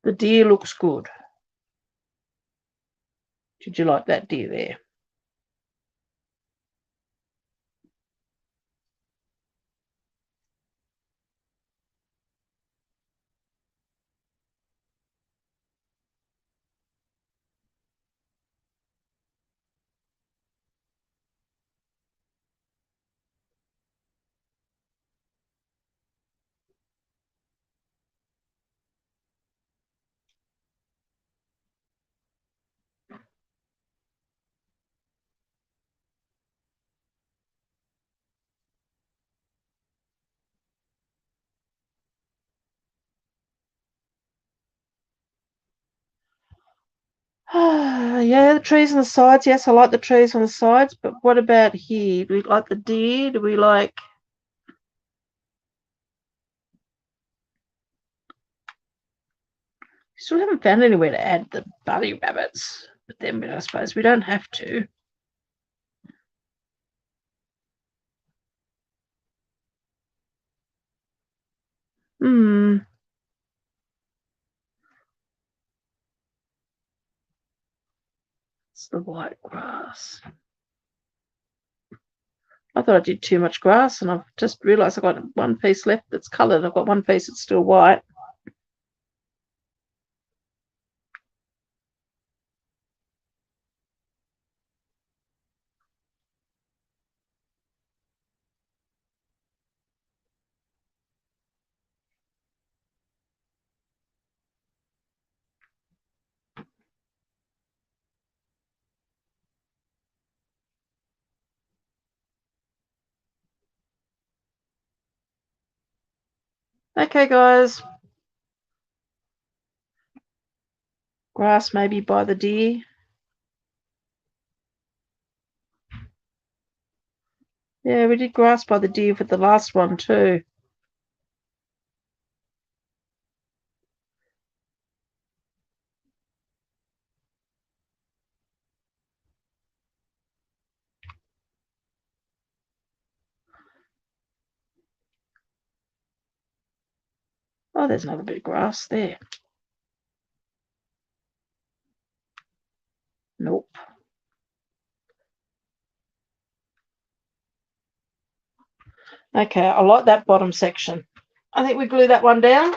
The deer looks good. Did you like that deer there? Yeah, the trees on the sides. Yes, I like the trees on the sides, but what about here? Do we like the deer? Do we like... Still haven't found anywhere to add the bunny rabbits, but then I suppose we don't have to. It's the white grass. I thought I did too much grass, and I've just realised I've got one piece left that's coloured. I've got one piece that's still white. Okay, guys. Grass maybe by the deer. Yeah, we did grass by the deer for the last one too. Oh, there's another bit of grass there. Nope. Okay, I like that bottom section. I think we glue that one down.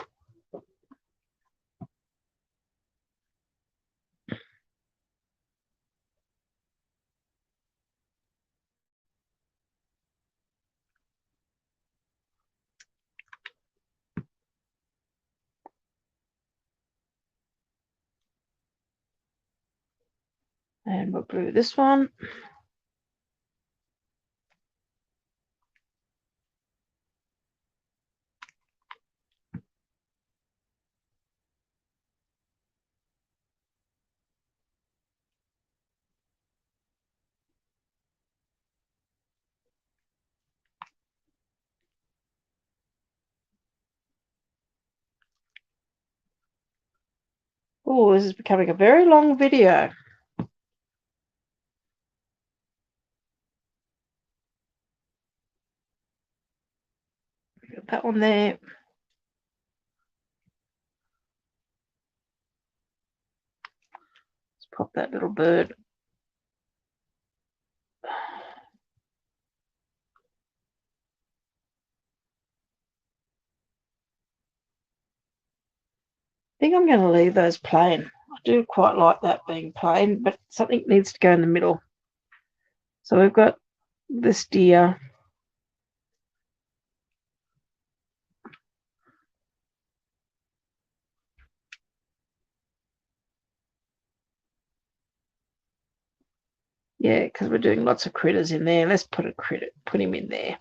And we'll glue this one. Oh, this is becoming a very long video. Got that one there. Let's pop that little bird. I think I'm going to leave those plain. I do quite like that being plain, but something needs to go in the middle. So we've got this deer. Yeah, because we're doing lots of critters in there. Let's put him in there.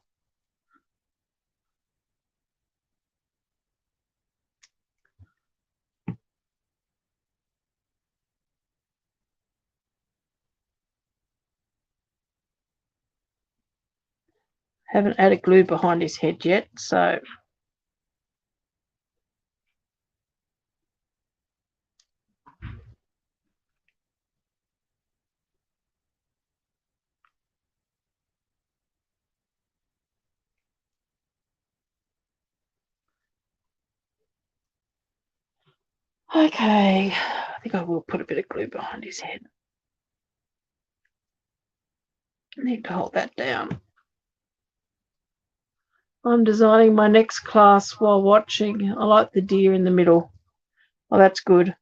Haven't added glue behind his head yet, so okay. I think I will put a bit of glue behind his head. I need to hold that down. I'm designing my next class while watching. I like the deer in the middle. Oh, that's good.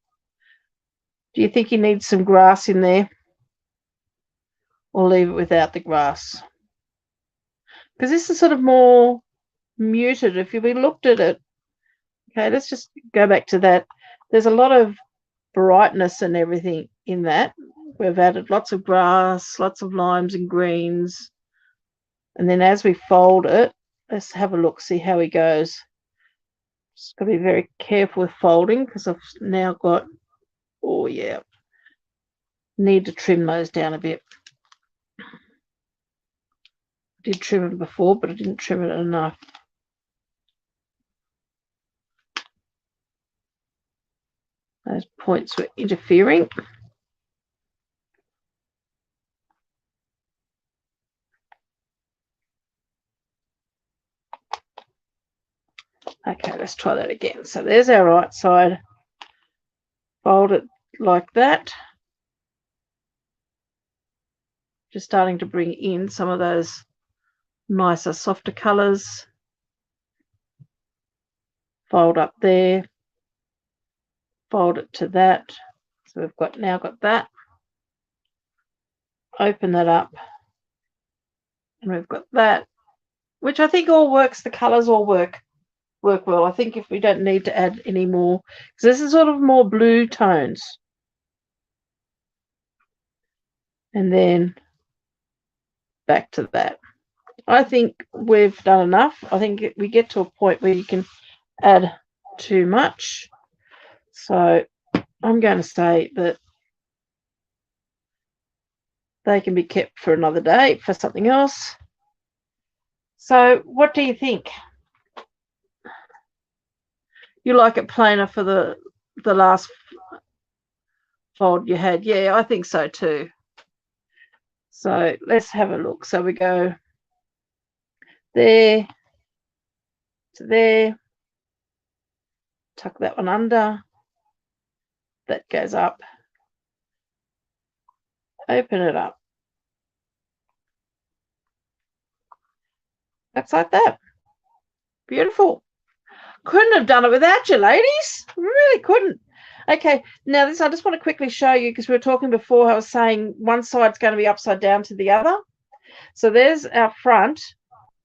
Do you think he needs some grass in there? Or leave it without the grass? Because this is sort of more muted. If we looked at it, okay, let's just go back to that. There's a lot of brightness and everything in that. We've added lots of grass, lots of limes and greens. And then as we fold it, let's have a look, see how he goes. Just got to be very careful with folding because I've now got, oh yeah, need to trim those down a bit. Did trim it before, but I didn't trim it enough. Those points were interfering. Okay, let's try that again. So there's our right side. Fold it like that. Just starting to bring in some of those nicer, softer colours. Fold up there. Fold it to that. So we've now got that. Open that up. And we've got that, which I think all works. The colours all work well. I think if we don't need to add any more, because this is sort of more blue tones. And then back to that. I think we've done enough. I think we get to a point where you can add too much. So I'm going to say that they can be kept for another day for something else. So what do you think? You like it plainer for the last fold you had? Yeah, I think so too. So let's have a look. So we go there to there, tuck that one under, that goes up, open it up. That's like that. Beautiful. Couldn't have done it without you, ladies. Really couldn't. Okay, now this I just want to quickly show you, because we were talking before, I was saying one side's going to be upside down to the other. So there's our front.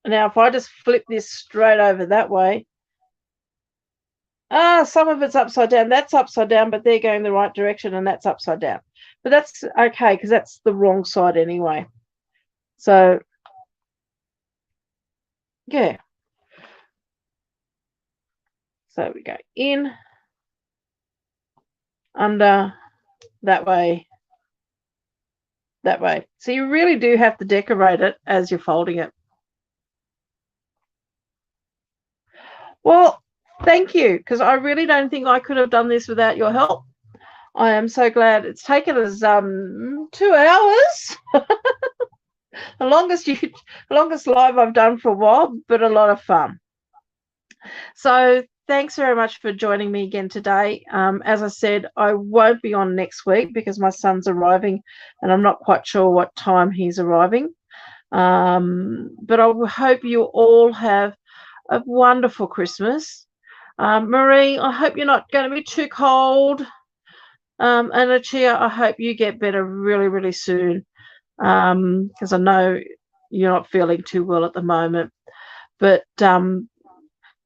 Now if I just flip this straight over that way, some of it's upside down. That's upside down, but they're going the right direction, and that's upside down. But that's okay, because that's the wrong side anyway. So yeah. So we go in, under, that way, that way. So you really do have to decorate it as you're folding it. Well, thank you, because I really don't think I could have done this without your help. I am so glad. It's taken us 2 hours. the longest live I've done for a while, but a lot of fun. So thanks very much for joining me again today. As I said, I won't be on next week because my son's arriving, and I'm not quite sure what time he's arriving. But I hope you all have a wonderful Christmas. Marie, I hope you're not going to be too cold. And Achia, I hope you get better really, really soon, because I know you're not feeling too well at the moment. But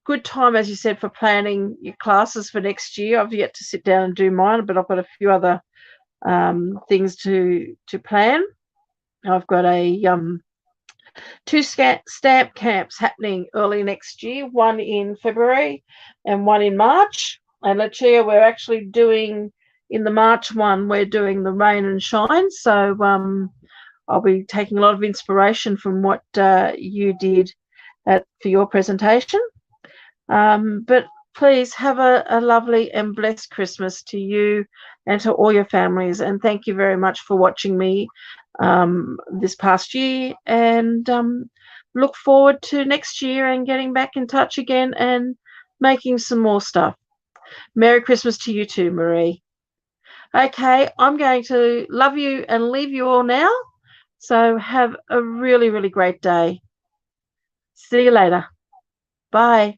good time, as you said, for planning your classes for next year. I've yet to sit down and do mine, but I've got a few other things to plan. I've got a 2 stamp camps happening early next year, one in February and one in March. And Lucia, we're actually doing, in the March one, we're doing the rain and shine. So I'll be taking a lot of inspiration from what you did for your presentation. But please have a lovely and blessed Christmas to you and to all your families. And thank you very much for watching me this past year, and look forward to next year and getting back in touch again and making some more stuff. Merry Christmas to you too, Marie. Okay, I'm going to love you and leave you all now. So have a really, really great day. See you later. Bye.